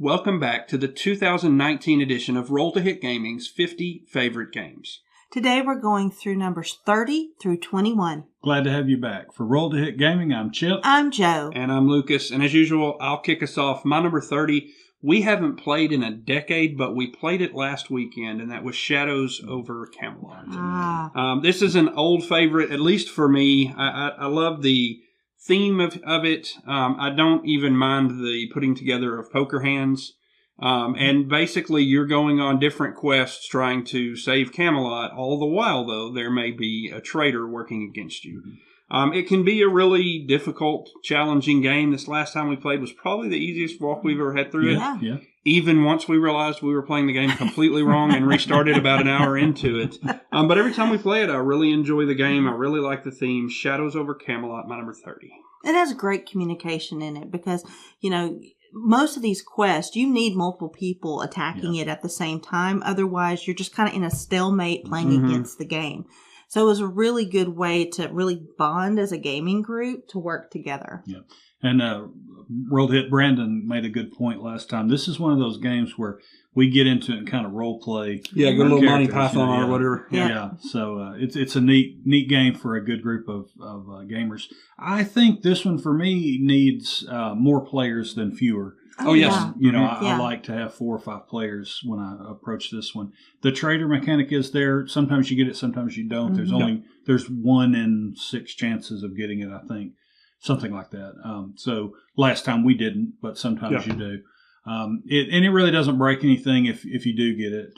Welcome back to the 2019 edition of Roll to Hit Gaming's 50 Favorite Games. Today we're going through numbers 30 through 21. Glad to have you back. For Roll to Hit Gaming, I'm Chip. I'm Joe. And I'm Lucas. And as usual, I'll kick us off. My number 30, we haven't played in a decade, but we played it last weekend, and that was Shadows over Camelot. This is an old favorite, at least for me. I love the theme of it. I don't even mind the putting together of poker hands. And basically, you're going on different quests trying to save Camelot. All the while, though, there may be a traitor working against you. It can be a really difficult, challenging game. This last time we played was probably the easiest walk we've ever had through it. Yeah. Even once we realized we were playing the game completely wrong and restarted about an hour into it. But every time we play it, I really enjoy the game. I really like the theme. Shadows over Camelot, my number 30. It has great communication in it because, most of these quests, you need multiple people attacking it at the same time. Otherwise, you're just kind of in a stalemate playing against the game. So it was a really good way to really bond as a gaming group to work together. Yeah. And World Hit Brandon made a good point last time. This is one of those games where we get into it and kind of role play. Yeah, go a little Monty Python or whatever. Yeah. So it's a neat game for a good group of gamers. I think this one for me needs more players than fewer. Oh, yes. I like to have 4 or 5 players when I approach this one. The trader mechanic is there. Sometimes you get it, sometimes you don't. There's 1 in 6 chances of getting it, I think. Something like that. So last time we didn't, but sometimes you do. It really doesn't break anything if you do get it.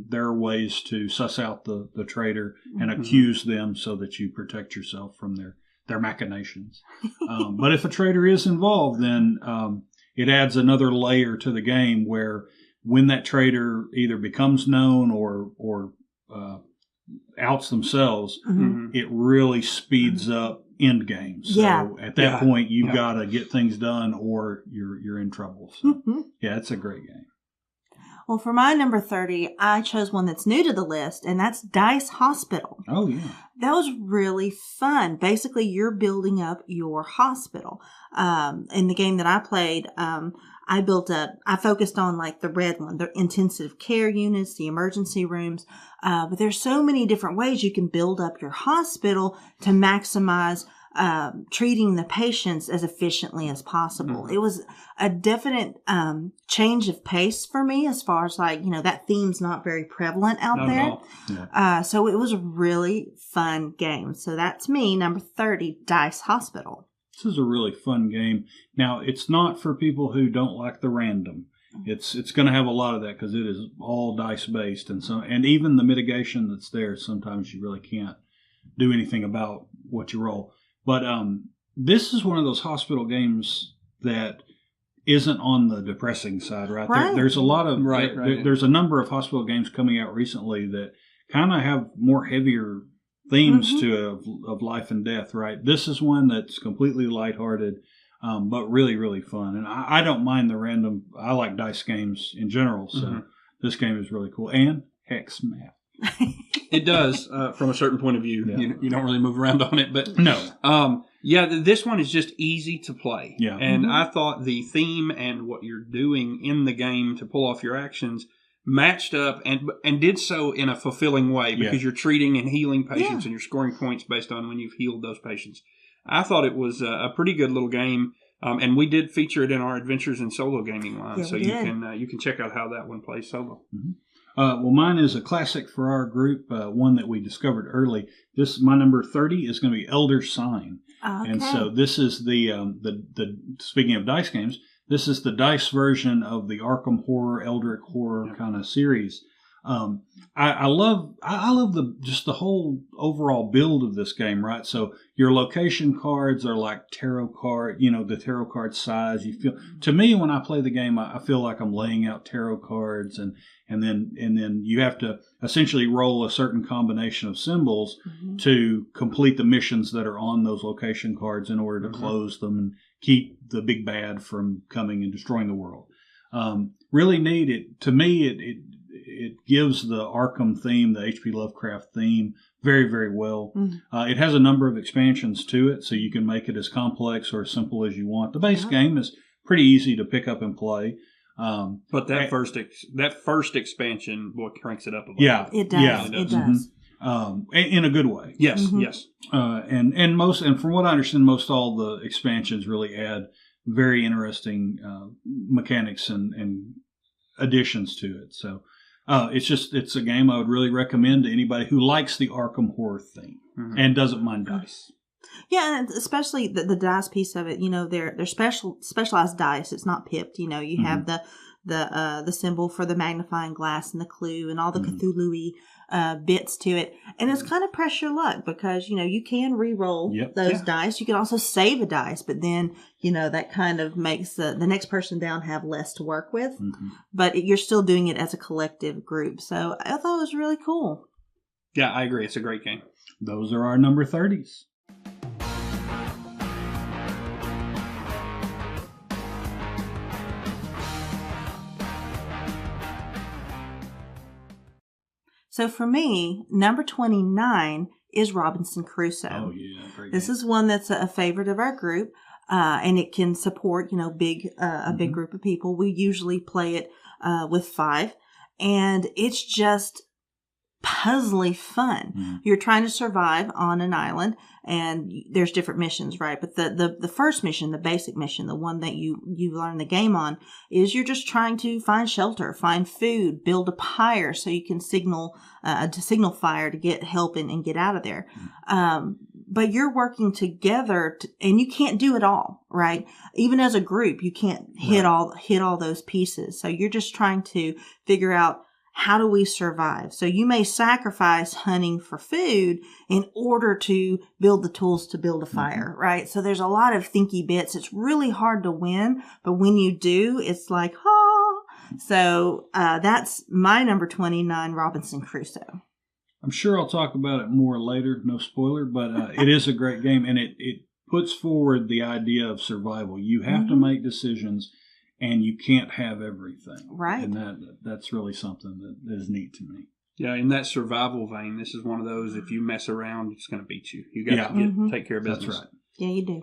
There are ways to suss out the traitor and accuse them so that you protect yourself from their machinations. But if a traitor is involved, then it adds another layer to the game where when that traitor either becomes known or outs themselves, it really speeds up end game. So at that point, you've got to get things done or you're in trouble. So it's a great game. Well, for my number 30, I chose one that's new to the list, and that's Dice Hospital. Oh, yeah. That was really fun. Basically, you're building up your hospital. In the game that I played, I focused on like the red one, the intensive care units, the emergency rooms. But there's so many different ways you can build up your hospital to maximize treating the patients as efficiently as possible. It was a definite change of pace for me as far as that theme's not very prevalent out there. Yeah. So it was a really fun game. So that's me, number 30, Dice Hospital. This is a really fun game. Now, it's not for people who don't like the random. It's going to have a lot of that because it is all dice based, and even the mitigation that's there. Sometimes you really can't do anything about what you roll. But this is one of those hospital games that isn't on the depressing side, right? There's a lot of there's a number of hospital games coming out recently that kind of have more heavier themes to of life and death, right? This is one that's completely lighthearted, but really, really fun. And I don't mind the random. I like dice games in general, so this game is really cool. And hex math. It does, from a certain point of view. Yeah. You don't really move around on it, but no. This one is just easy to play. Yeah. And I thought the theme and what you're doing in the game to pull off your actions matched up and did so in a fulfilling way because you're treating and healing patients and you're scoring points based on when you've healed those patients. I thought it was a pretty good little game, and we did feature it in our Adventures in Solo Gaming line, so you can check out how that one plays solo. Well, mine is a classic for our group, one that we discovered early. My number 30 is going to be Elder Sign. Okay. And so this is the speaking of dice games, this is the dice version of the Arkham Horror, Eldritch Horror kind of series. I love the whole overall build of this game, right? So your location cards are like tarot card, the tarot card size. To me, when I play the game, I feel like I'm laying out tarot cards and then you have to essentially roll a certain combination of symbols to complete the missions that are on those location cards in order to close them and keep the big bad from coming and destroying the world. Really neat. To me, it gives the Arkham theme, the H.P. Lovecraft theme, very, very well. It has a number of expansions to it, so you can make it as complex or as simple as you want. The base game is pretty easy to pick up and play. But that first expansion, boy, cranks it up a little. Yeah, it does. Yeah, it does. In a good way. Yes, yes. And from what I understand, most all the expansions really add very interesting mechanics and additions to it. So it's a game I would really recommend to anybody who likes the Arkham horror theme and doesn't mind dice. Yeah, and especially the dice piece of it. They're specialized dice. It's not pipped. You have the symbol for the magnifying glass and the clue and all the Cthulhu-y bits to it. And it's kind of press your luck because, you can re-roll those dice. You can also save a dice, but then, that kind of makes the next person down have less to work with. But you're still doing it as a collective group. So I thought it was really cool. Yeah, I agree. It's a great game. Those are our number 30s. So for me, number 29 is Robinson Crusoe. Oh, yeah. This is one that's a favorite of our group, and it can support, a big group of people. We usually play it with 5, and it's just puzzly fun. You're trying to survive on an island, and there's different missions, right? But the first mission, the basic mission, the one that you learn the game on, is you're just trying to find shelter, find food, build a pyre so you can signal fire to get help and get out of there. But you're working together, and you can't do it all, right? Even as a group, you can't hit all those pieces. So you're just trying to figure out, how do we survive? So you may sacrifice hunting for food in order to build the tools to build a fire, right? So there's a lot of thinky bits. It's really hard to win, but when you do, it's like, So that's my number 29, Robinson Crusoe. I'm sure I'll talk about it more later, no spoiler, but it is a great game, and it puts forward the idea of survival. You have to make decisions, and you can't have everything. Right. And that's really something that is neat to me. Yeah, in that survival vein, this is one of those, if you mess around, it's going to beat you. You got to take care of business. That's right. Yeah, you do.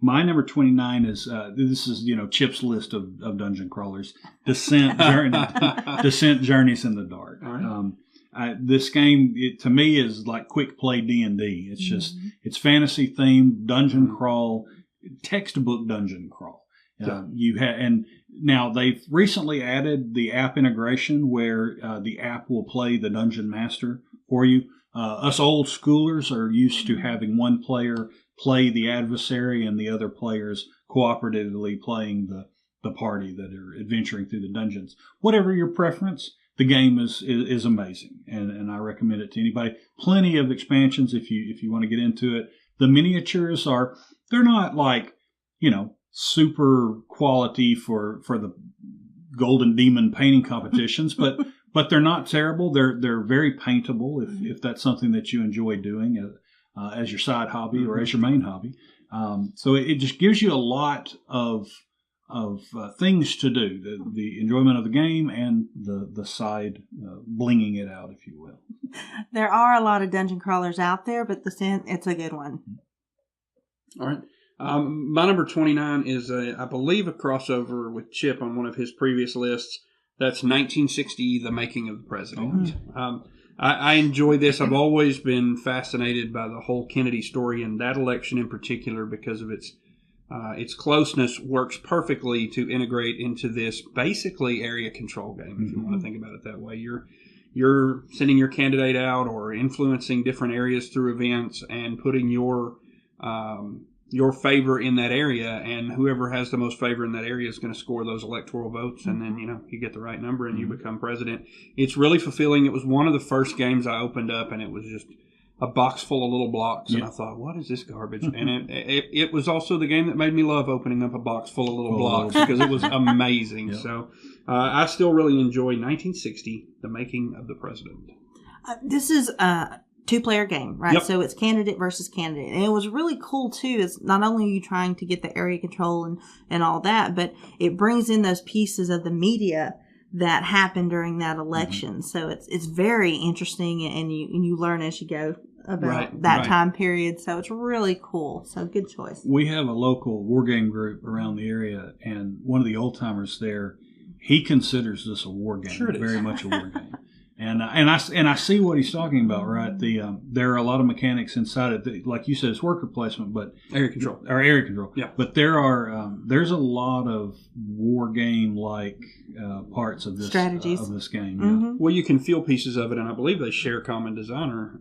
My number 29 is, this is, Chip's list of dungeon crawlers. Descent Journeys in the Dark. All right. This game, to me, is like quick play D&D. It's just, it's fantasy themed, dungeon crawl, textbook dungeon crawl. And now they've recently added the app integration where the app will play the dungeon master for you. Us old schoolers are used to having one player play the adversary and the other players cooperatively playing the party that are adventuring through the dungeons. Whatever your preference, the game is amazing, and I recommend it to anybody. Plenty of expansions if you want to get into it. The miniatures they're not like, super quality for the Golden Demon painting competitions, but they're not terrible. They're very paintable if that's something that you enjoy doing as your side hobby or as your main hobby. So it just gives you a lot of things to do, the enjoyment of the game and the side blinging it out, if you will. There are a lot of dungeon crawlers out there, but it's a good one. All right. My number 29 is, I believe, a crossover with Chip on one of his previous lists. That's 1960, The Making of the President. I enjoy this. I've always been fascinated by the whole Kennedy story, and that election in particular because of its closeness works perfectly to integrate into this basically area control game, if you want to think about it that way. You're sending your candidate out or influencing different areas through events and putting your favor in that area, and whoever has the most favor in that area is going to score those electoral votes, and then you get the right number and you become president. It's really fulfilling. It was one of the first games I opened up, and it was just a box full of little blocks, and I thought, what is this garbage? And it was also the game that made me love opening up a box full of little blocks because it was amazing. So I still really enjoy 1960, The Making of the President. This is two-player game, right? Yep. So it's candidate versus candidate. And it was really cool, too, is not only are you trying to get the area control and all that, but it brings in those pieces of the media that happened during that election. So it's very interesting, and you learn as you go about that time period. So it's really cool. So good choice. We have a local war game group around the area, and one of the old timers there, he considers this a war game. Sure it is. Very much a war game. And I see what he's talking about, right? There are a lot of mechanics inside it, like you said, it's worker placement, but area control. Yeah. But there's a lot of war game like parts of this strategies of this game. Mm-hmm. Yeah. Well, you can feel pieces of it, and I believe they share common designer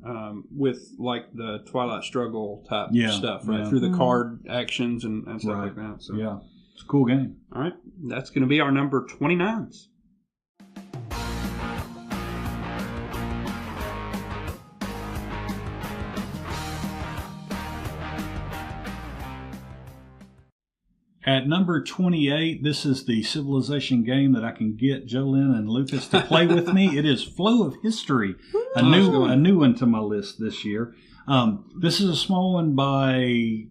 with like the Twilight Struggle type stuff, right? Through the card actions and stuff like that. So yeah, it's a cool game. All right, that's going to be our number 29s. At number 28, this is the Civilization game that I can get Jolynn and Lucas to play with me. It is Flow of History, a new one to my list this year. This is a small one by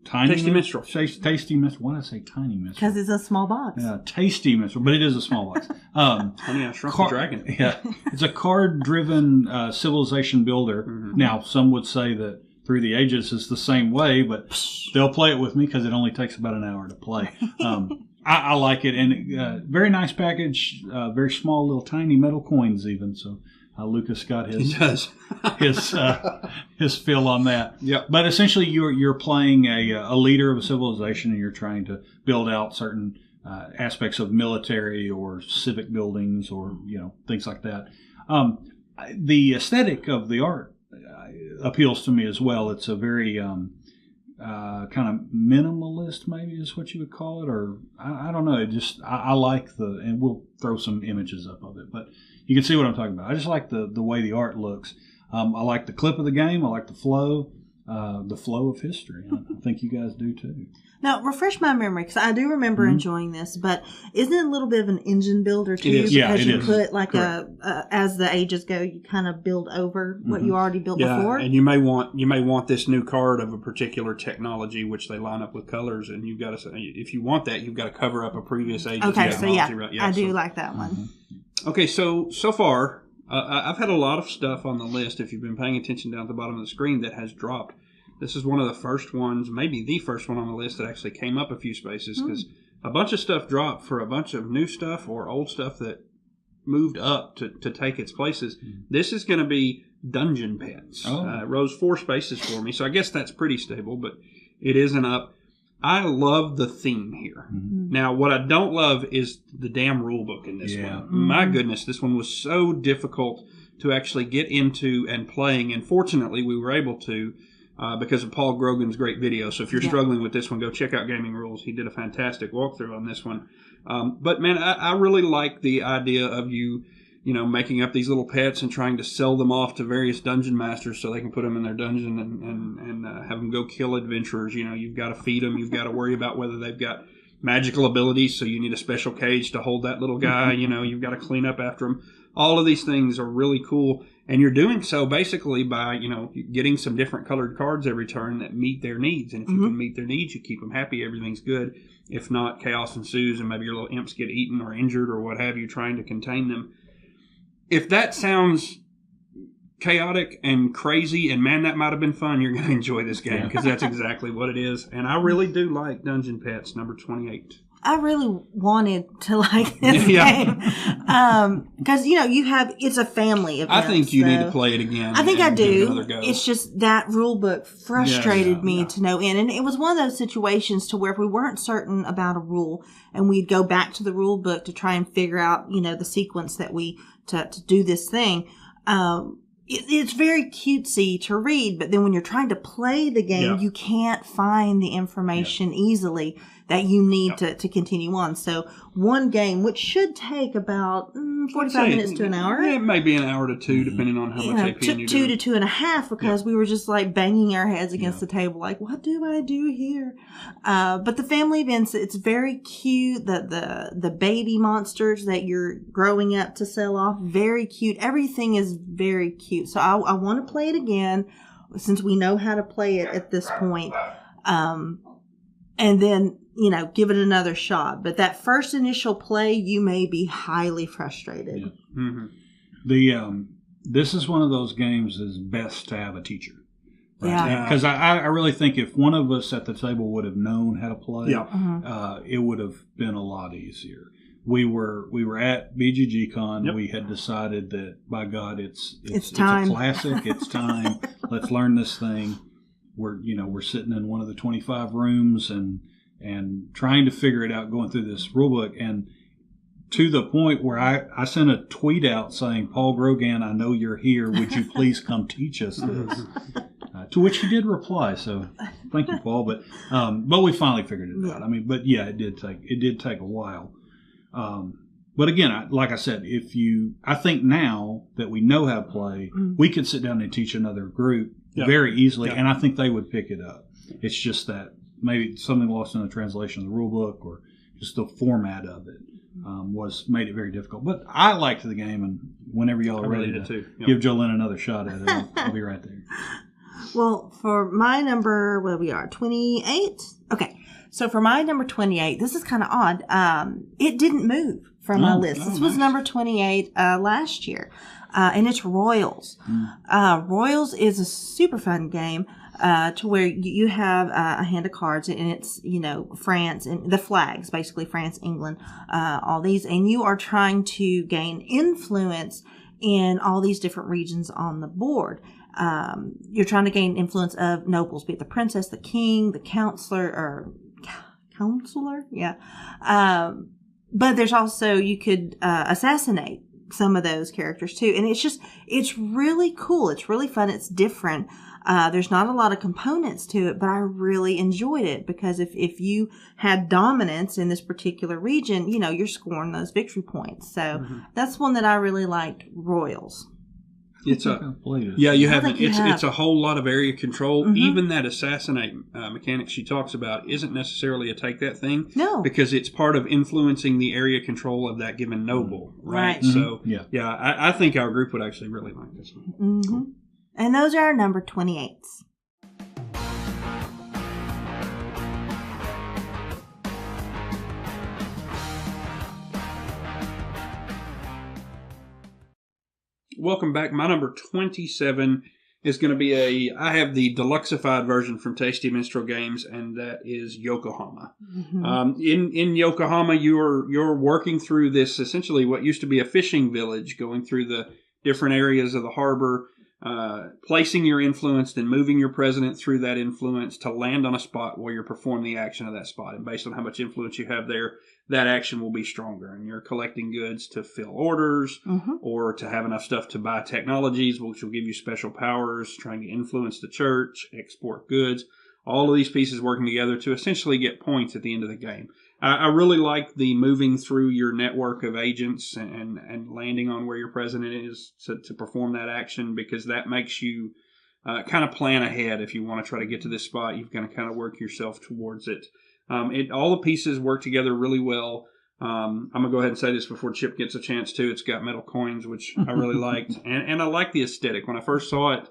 Tasty Minstrel. Tasty Minstrel. Why did I say Tiny Minstrel? Because it's a small box. Yeah, Tasty Minstrel, but it is a small box. Honey, I Shrunk the Dragon. Yeah, it's a card-driven civilization builder. Mm-hmm. Now, some would say that Through the Ages is the same way, but they'll play it with me because it only takes about an hour to play. I like it, and very nice package, very small little tiny metal coins even, so Lucas got his fill on that. Yep. But essentially you're playing a leader of a civilization, and you're trying to build out certain aspects of military or civic buildings or things like that. The aesthetic of the art appeals to me as well. It's a very kind of minimalist, maybe is what you would call it, or I don't know. I like and we'll throw some images up of it, but you can see what I'm talking about. I just like the way the art looks. I like the clip of the game. I like the flow of history. I think you guys do too. Now, refresh my memory, because I do remember enjoying this, but isn't it a little bit of an engine builder too? It is. Yeah, because it you is. put like as the ages go, you kind of build over what you already built before. And you may want this new card of a particular technology, which they line up with colors, and you've got to say, if you want that, you've got to cover up a previous age's technology. Okay, I do like that one. Mm-hmm. Okay, so far, I've had a lot of stuff on the list, if you've been paying attention down at the bottom of the screen, that has dropped. This is one of the first ones, maybe the first one on the list that actually came up a few spaces, because a bunch of stuff dropped for a bunch of new stuff or old stuff that moved up to take its places. This is going to be Dungeon Pets. It rose 4 spaces for me, so I guess that's pretty stable, but it isn't up. I love the theme here. Now, what I don't love is the damn rule book in this one. My goodness, this one was so difficult to actually get into and playing, and fortunately we were able to because of Paul Grogan's great video. So if you're struggling with this one, go check out Gaming Rules. He did a fantastic walkthrough on this one. But man, I really like the idea of you making up these little pets and trying to sell them off to various dungeon masters so they can put them in their dungeon and have them go kill adventurers. You've got to feed them. You've got to worry about whether they've got magical abilities, so you need a special cage to hold that little guy. You've got to clean up after them. All of these things are really cool, and you're doing so basically by getting some different colored cards every turn that meet their needs. And if you can meet their needs, you keep them happy, everything's good. If not, chaos ensues, and maybe your little imps get eaten or injured or what have you, trying to contain them. If that sounds chaotic and crazy, and man, that might have been fun, you're going to enjoy this game, because that's exactly what it is. And I really do like Dungeon Pets, number 28. I really wanted to like this game because it's a family event. I think you need to play it again. I think I do. It's just that rule book frustrated me to no end, and it was one of those situations to where if we weren't certain about a rule, and we'd go back to the rule book to try and figure out the sequence that we to do this thing. It's very cutesy to read, but then when you're trying to play the game, you can't find the information easily that you need to continue on. So one game, which should take about 45 minutes to an hour. Yeah, maybe an hour to 2, depending on how much AP you do. 2 to 2.5, because we were just like banging our heads against the table, like, what do I do here? But the family events, it's very cute. The baby monsters that you're growing up to sell off, very cute. Everything is very cute. So I want to play it again, since we know how to play it at this point. And then, give it another shot. But that first initial play, you may be highly frustrated. Yeah. this is one of those games that's best to have a teacher. Right? Yeah. Because I really think if one of us at the table would have known how to play, it would have been a lot easier. We were at BGG-Con. Yep. We had decided that, by God, it's time. It's a classic. It's time. Let's learn this thing. We're sitting in one of the 25 rooms and trying to figure it out, going through this rule book, and to the point where I sent a tweet out saying, "Paul Grogan, I know you're here. Would you please come teach us this?" To which he did reply. So thank you, Paul. But we finally figured it out. I mean, but yeah, it did take a while. But again, like I said, I think now that we know how to play, we could sit down and teach another group very easily, and I think they would pick it up. It's just that maybe something lost in the translation of the rule book, or just the format of it made it very difficult. But I liked the game, and whenever y'all are ready to give Jolene another shot at it, I'll be right there. Well, for my number, 28? Okay. So for my number 28, this is kind of odd. It didn't move from my list. This was number 28 last year. And it's Royals. Royals is a super fun game to where you have a hand of cards, and it's, France and the flags, basically France, England, all these. And you are trying to gain influence in all these different regions on the board. You're trying to gain influence of nobles, be it the princess, the king, the counselor. Yeah. But there's also, you could assassinate some of those characters too. And it's really cool. It's really fun. It's different. There's not a lot of components to it, but I really enjoyed it because if you had dominance in this particular region, you're scoring those victory points. So that's one that I really liked, Royals. It's it's a whole lot of area control. Even that assassinate mechanic she talks about isn't necessarily a take that thing. No, because it's part of influencing the area control of that given noble. Right. So I think our group would actually really like this one. Cool. And those are our number 28s. Welcome back. My number 27 is going to be I have the deluxeified version from Tasty Minstrel Games, and that is Yokohama. In Yokohama, you're working through this, essentially what used to be a fishing village, going through the different areas of the harbor, placing your influence, then moving your president through that influence to land on a spot where you perform the action of that spot. And based on how much influence you have there, that action will be stronger. And you're collecting goods to fill orders or to have enough stuff to buy technologies, which will give you special powers, trying to influence the church, export goods. All of these pieces working together to essentially get points at the end of the game. I really like the moving through your network of agents and landing on where your president is to perform that action, because that makes you kind of plan ahead. If you want to try to get to this spot, you've got to kind of work yourself towards it. All the pieces work together really well. I'm going to go ahead and say this before Chip gets a chance to. It's got metal coins, which I really liked. And I like the aesthetic. When I first saw it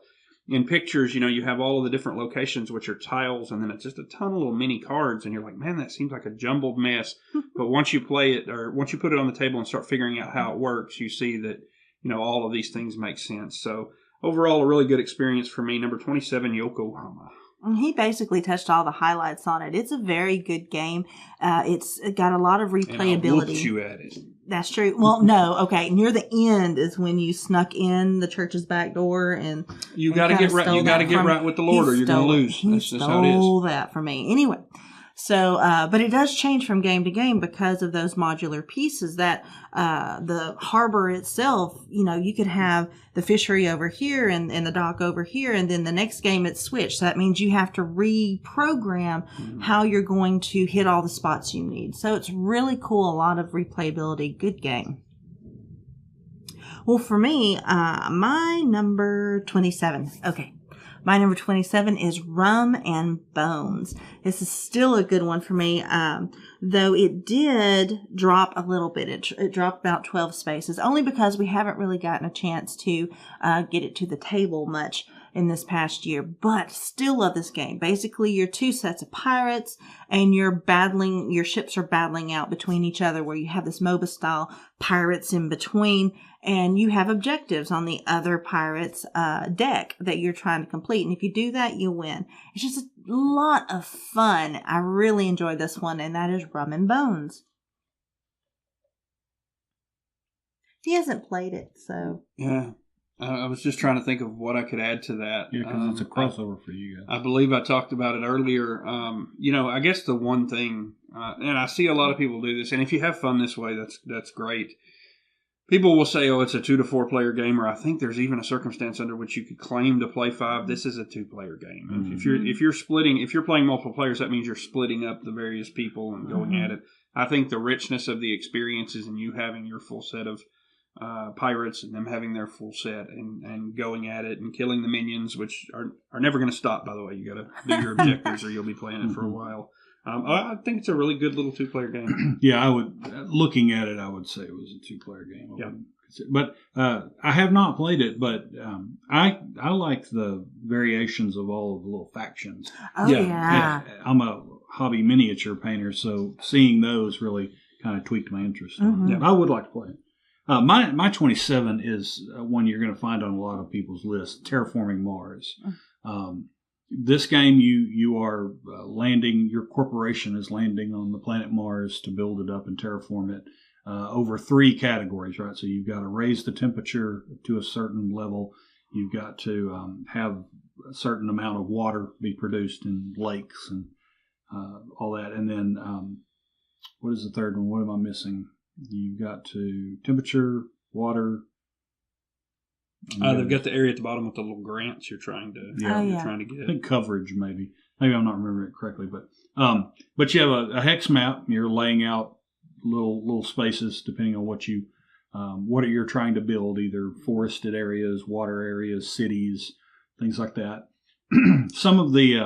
in pictures, you have all of the different locations, which are tiles, and then it's just a ton of little mini cards. And you're like, man, that seems like a jumbled mess. But once you play it, or once you put it on the table and start figuring out how it works, you see that, all of these things make sense. So overall, a really good experience for me. Number 27, Yokohama. He basically touched all the highlights on it. It's a very good game. It's got a lot of replayability. And I whooped you at it. That's true. Well, no, okay. Near the end is when you snuck in the church's back door, and you got to get right. You got to get right with the Lord, or you're going to lose. That's just how it is. Stole that from me. Anyway, so but it does change from game to game because of those modular pieces. That the harbor itself, you could have the fishery over here and the dock over here, and then the next game it's switched. So that means you have to reprogram how you're going to hit all the spots you need. So it's really cool. A lot of replayability. Good game. Well, for me, my number 27. Okay. My number 27 is Rum and Bones. This is still a good one for me, though it did drop a little bit. It dropped about 12 spaces, only because we haven't really gotten a chance to get it to the table much in this past year, but still love this game. Basically, you're two sets of pirates, and your ships are battling out between each other, where you have this MOBA style pirates in between, and you have objectives on the other pirate's deck that you're trying to complete. And if you do that, you win. It's just a lot of fun. I really enjoyed this one, and that is Rum and Bones. He hasn't played it, so. Yeah. I was just trying to think of what I could add to that. Yeah, because it's a crossover for you guys. I believe I talked about it earlier. I guess the one thing, and I see a lot of people do this, and if you have fun this way, that's great. People will say, "Oh, it's a 2 to 4 player game," or I think there's even a circumstance under which you could claim to play 5. This is a 2-player game. Mm-hmm. If you're playing multiple players, that means you're splitting up the various people and going at it. I think the richness of the experiences and you having your full set of pirates and them having their full set and going at it and killing the minions, which are never going to stop, by the way. You got to do your objectives or you'll be playing it for a while. I think it's a really good little 2-player game. Yeah, looking at it, I would say it was a 2-player game. Yeah. But I have not played it, but I like the variations of all of the little factions. Oh, yeah. I'm a hobby miniature painter, so seeing those really kind of tweaked my interest. Yeah. I would like to play it. My 27 is one you're going to find on a lot of people's lists, Terraforming Mars. This game, you are landing, your corporation is landing on the planet Mars to build it up and terraform it over 3 categories, right? So you've got to raise the temperature to a certain level. You've got to have a certain amount of water be produced in lakes and all that. And then what is the third one? What am I missing? You've got to temperature, water. They've got the area at the bottom with the little grants you're trying to trying to get. I think coverage, maybe. Maybe I'm not remembering it correctly, but you have a hex map. You're laying out little spaces depending on what you're trying to build, either forested areas, water areas, cities, things like that. Some of the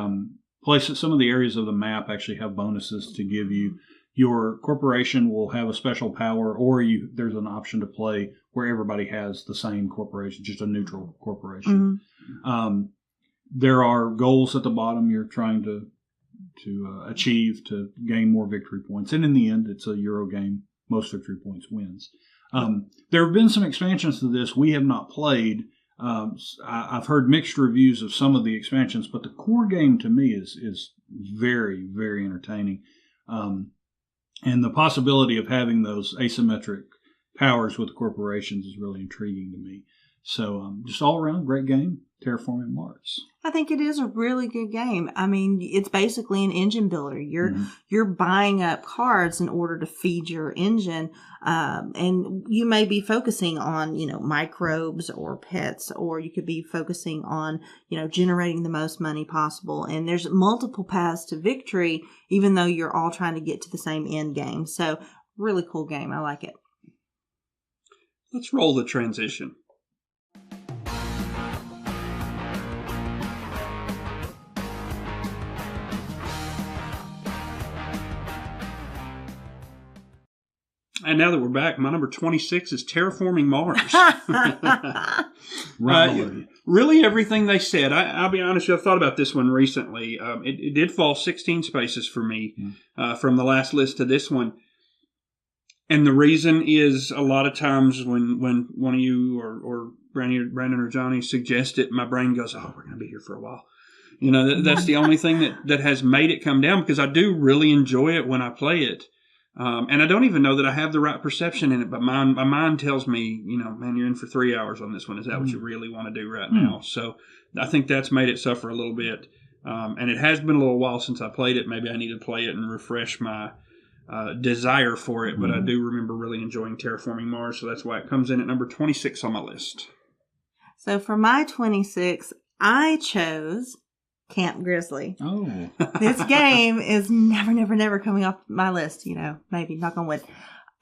areas of the map actually have bonuses to give you. Your corporation will have a special power, or there's an option to play where everybody has the same corporation, just a neutral corporation. Mm-hmm. There are goals at the bottom you're trying to achieve to gain more victory points. And in the end, it's a Euro game. Most victory points wins. There have been some expansions to this we have not played. I've heard mixed reviews of some of the expansions, but the core game to me is very, very entertaining. And the possibility of having those asymmetric powers with corporations is really intriguing to me. So just all around, great game, Terraforming Mars. I think it is a really good game. I mean, it's basically an engine builder. You're buying up cards in order to feed your engine, and you may be focusing on microbes or pets, or you could be focusing on generating the most money possible. And there's multiple paths to victory, even though you're all trying to get to the same end game. So, really cool game. I like it. Let's roll the transition. And now that we're back, my number 26 is Terraforming Mars. Really everything they said. I'll be honest, I've thought about this one recently. It did fall 16 spaces for me from the last list to this one. And the reason is a lot of times when one of you or Brandon or Johnny suggest it, my brain goes, oh, we're going to be here for a while. That's the only thing that has made it come down, because I do really enjoy it when I play it. And I don't even know that I have the right perception in it, but my mind tells me, man, you're in for 3 hours on this one. Is that what you really want to do right now? So I think that's made it suffer a little bit. And it has been a little while since I played it. Maybe I need to play it and refresh my desire for it. But I do remember really enjoying Terraforming Mars, so that's why it comes in at number 26 on my list. So for my 26, I chose Camp Grizzly. Oh. This game is never coming off my list, maybe, knock on wood.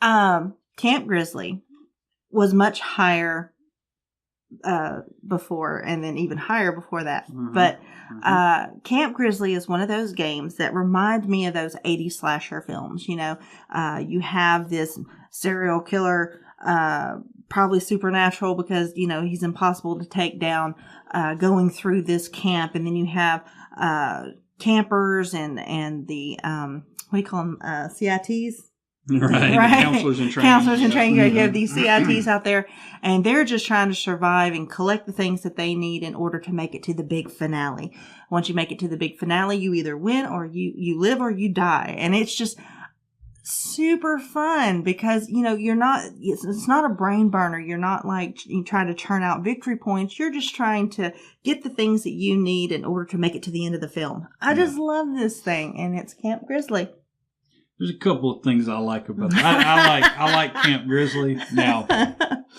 Camp Grizzly was much higher before, and then even higher before that. Mm-hmm. But Camp Grizzly is one of those games that remind me of those 80s slasher films. You have this serial killer, probably supernatural because, he's impossible to take down, going through this camp. And then you have campers and the, what do you call them, CITs? Right. Counselors in training. Counselors in training. You have these CITs out there, and they're just trying to survive and collect the things that they need in order to make it to the big finale. Once you make it to the big finale, you either win or you live or you die. And it's just super fun because, you're not, it's not a brain burner. You're not like you try to churn out victory points. You're just trying to get the things that you need in order to make it to the end of the film. I just love this thing, and it's Camp Grizzly. There's a couple of things I like about it. I like Camp Grizzly. Now,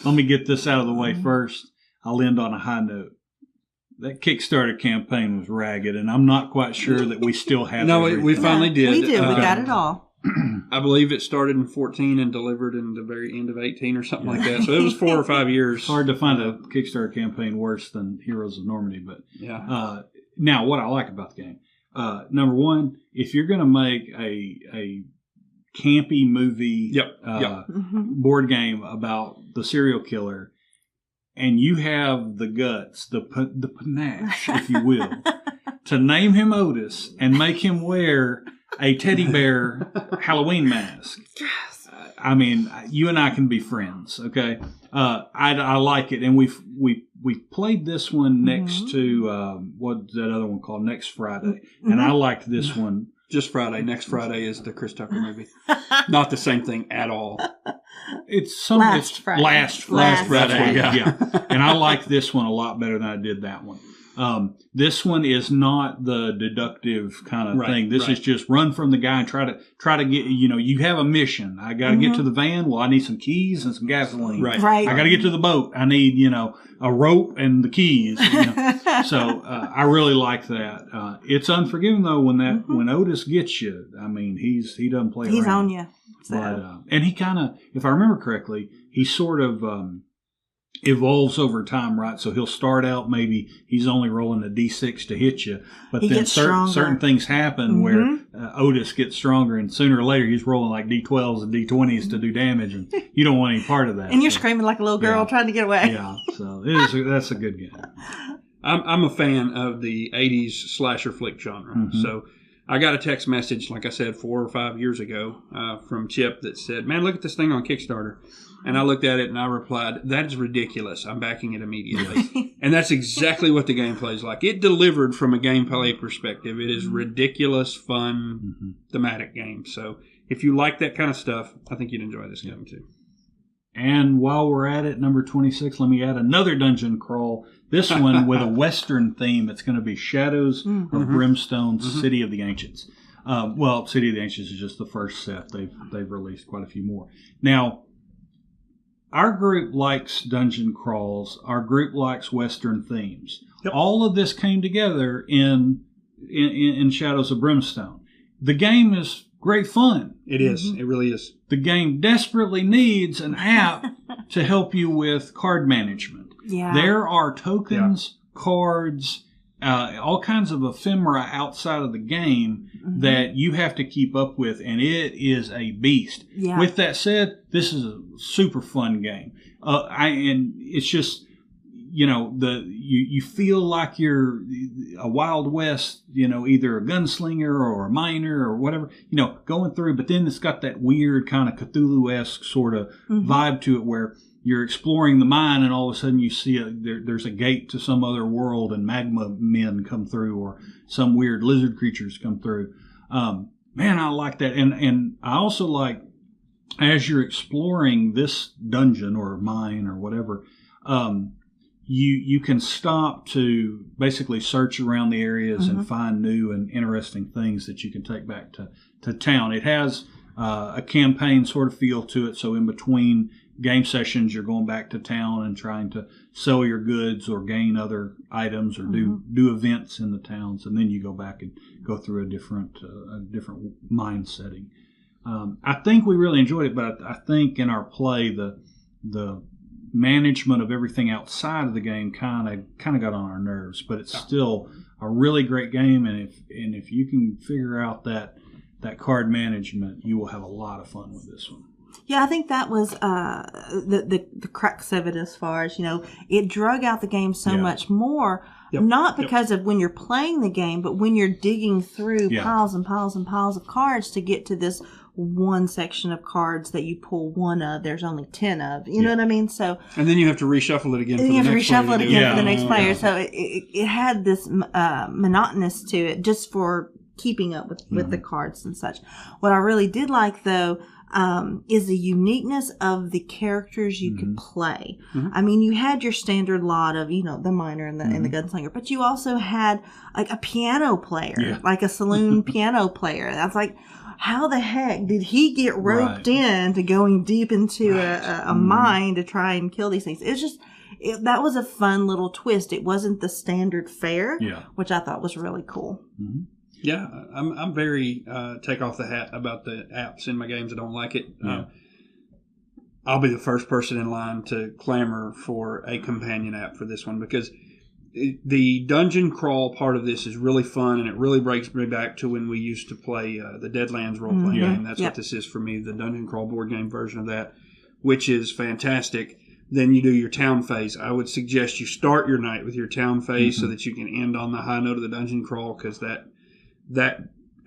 let me get this out of the way first. I'll end on a high note. That Kickstarter campaign was ragged, and I'm not quite sure that we still have everything. We finally did. We did. We got it all. I believe it started in 14 and delivered in the very end of 18 or something like that. So it was 4 or 5 years. It's hard to find a Kickstarter campaign worse than Heroes of Normandy. But now, what I like about the game, number one, if you're going to make a campy movie board game about the serial killer, and you have the guts, the panache, if you will, to name him Otis and make him wear a teddy bear Halloween mask. Yes. I mean, you and I can be friends, okay? I like it, and we played this one next to what's that other one called? Next Friday, and I liked this one. Just Friday. Next Friday is the Chris Tucker movie. Not the same thing at all. It's Last Friday. Last Friday. Yeah. And I like this one a lot better than I did that one. This one is not the deductive kind of thing. This is just run from the guy and try to get, you have a mission. I got to get to the van. Well, I need some keys and some gasoline. Right. I got to get to the boat. I need, a rope and the keys. So, I really like that. It's unforgiving though when Otis gets you. I mean, he doesn't play around. He's on you. So. But, and he kind of, if I remember correctly, he sort of, evolves over time, right? So he'll start out, maybe he's only rolling a D6 to hit you, but then certain things happen where Otis gets stronger, and sooner or later he's rolling like D12s and D20s to do damage, and you don't want any part of that. And you're screaming like a little girl trying to get away. Yeah, so that's a good game. I'm a fan of the 80s slasher flick genre. So I got a text message, like I said, 4 or 5 years ago from Chip that said, "Man, look at this thing on Kickstarter." And I looked at it and I replied, "That is ridiculous. I'm backing it immediately." And that's exactly what the gameplay is like. It delivered from a gameplay perspective. It is ridiculous, fun, thematic game. So if you like that kind of stuff, I think you'd enjoy this game too. And while we're at it, number 26, let me add another dungeon crawl. This one with a Western theme. It's going to be Shadows of Brimstone's City of the Ancients. City of the Ancients is just the first set. They've released quite a few more. Now, our group likes dungeon crawls. Our group likes Western themes. Yep. All of this came together in Shadows of Brimstone. The game is great fun. It is. It really is. The game desperately needs an app to help you with card management. Yeah. There are tokens, cards, all kinds of ephemera outside of the game that you have to keep up with, and it is a beast. Yeah. With that said, this is a super fun game. And it's just, you feel like you're a Wild West, either a gunslinger or a miner or whatever, going through, but then it's got that weird kind of Cthulhu-esque sort of vibe to it where you're exploring the mine and all of a sudden you see there's a gate to some other world and magma men come through or some weird lizard creatures come through. Man, I like that. And I also like, as you're exploring this dungeon or mine or whatever, you can stop to basically search around the areas and find new and interesting things that you can take back to town. It has a campaign sort of feel to it. So in between game sessions, you're going back to town and trying to sell your goods or gain other items or do events in the towns, and then you go back and go through a different mind setting. I think we really enjoyed it, but I think in our play the management of everything outside of the game kind of got on our nerves. But it's still a really great game, and if you can figure out that card management, you will have a lot of fun with this one. Yeah, I think that was the crux of it as far as, it drug out the game so much more, not because of when you're playing the game, but when you're digging through piles and piles and piles of cards to get to this one section of cards that you pull one of, there's only 10 of. You know what I mean? So, and then you have to reshuffle it again. And you have to reshuffle it again for the next player. Yeah. So it had this monotonous to it, just for keeping up with the cards and such. What I really did like, though, is the uniqueness of the characters you could play. I mean, you had your standard lot of, the miner and the gunslinger, but you also had like a piano player, like a saloon piano player. That's like, how the heck did he get roped into going deep into a mine to try and kill these things? It's just, that was a fun little twist. It wasn't the standard fare, which I thought was really cool. Yeah, I'm very take off the hat about the apps in my games. I don't like it. I'll be the first person in line to clamor for a companion app for this one, because the dungeon crawl part of this is really fun, and it really brings me back to when we used to play the Deadlands role-playing game. That's what this is for me, the dungeon crawl board game version of that, which is fantastic. Then you do your town phase. I would suggest you start your night with your town phase so that you can end on the high note of the dungeon crawl, because that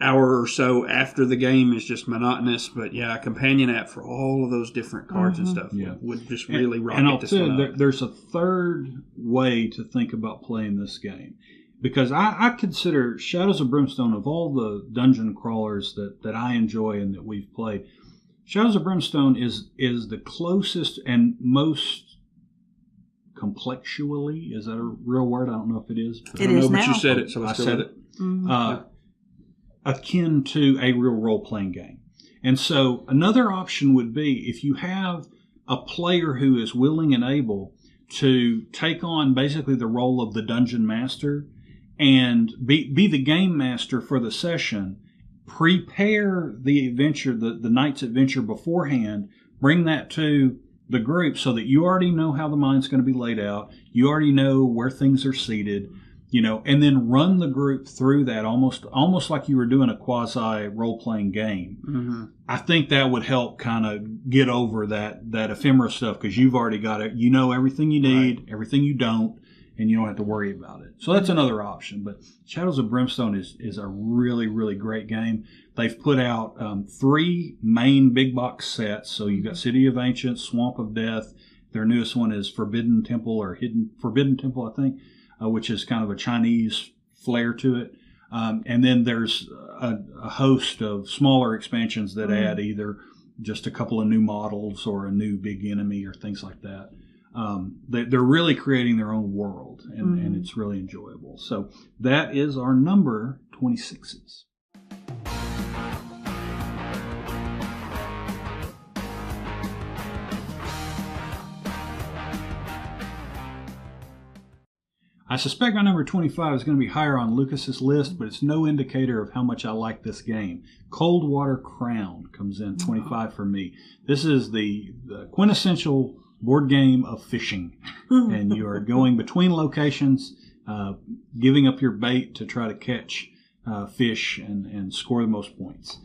hour or so after the game is just monotonous. But yeah, a companion app for all of those different cards and stuff would just really rocket this one up. There's a third way to think about playing this game, because I consider Shadows of Brimstone, of all the dungeon crawlers that I enjoy and that we've played, Shadows of Brimstone is the closest and most complexually, is that a real word? I don't know if it is. It is now. But you said it, so let's go with it. Akin to a real role-playing game. And so another option would be, if you have a player who is willing and able to take on basically the role of the dungeon master and be the game master for the session, prepare the adventure, the night's adventure beforehand, bring that to the group so that you already know how the mine's going to be laid out, you already know where things are seated, and then run the group through that almost like you were doing a quasi role-playing game. I think that would help kind of get over that ephemera stuff, because you've already got it. You know everything you need, everything you don't, and you don't have to worry about it. So that's another option. But Shadows of Brimstone is a really, really great game. They've put out 3 main big box sets. So you've got City of Ancients, Swamp of Death. Their newest one is Forbidden Temple, I think, which is kind of a Chinese flair to it. And then there's a host of smaller expansions that add either just a couple of new models or a new big enemy or things like that. They're really creating their own world, and it's really enjoyable. So that is our number 26s. I suspect my number 25 is going to be higher on Lucas's list, but it's no indicator of how much I like this game. Coldwater Crown comes in 25 for me. This is the quintessential board game of fishing, and you are going between locations, giving up your bait to try to catch fish and score the most points.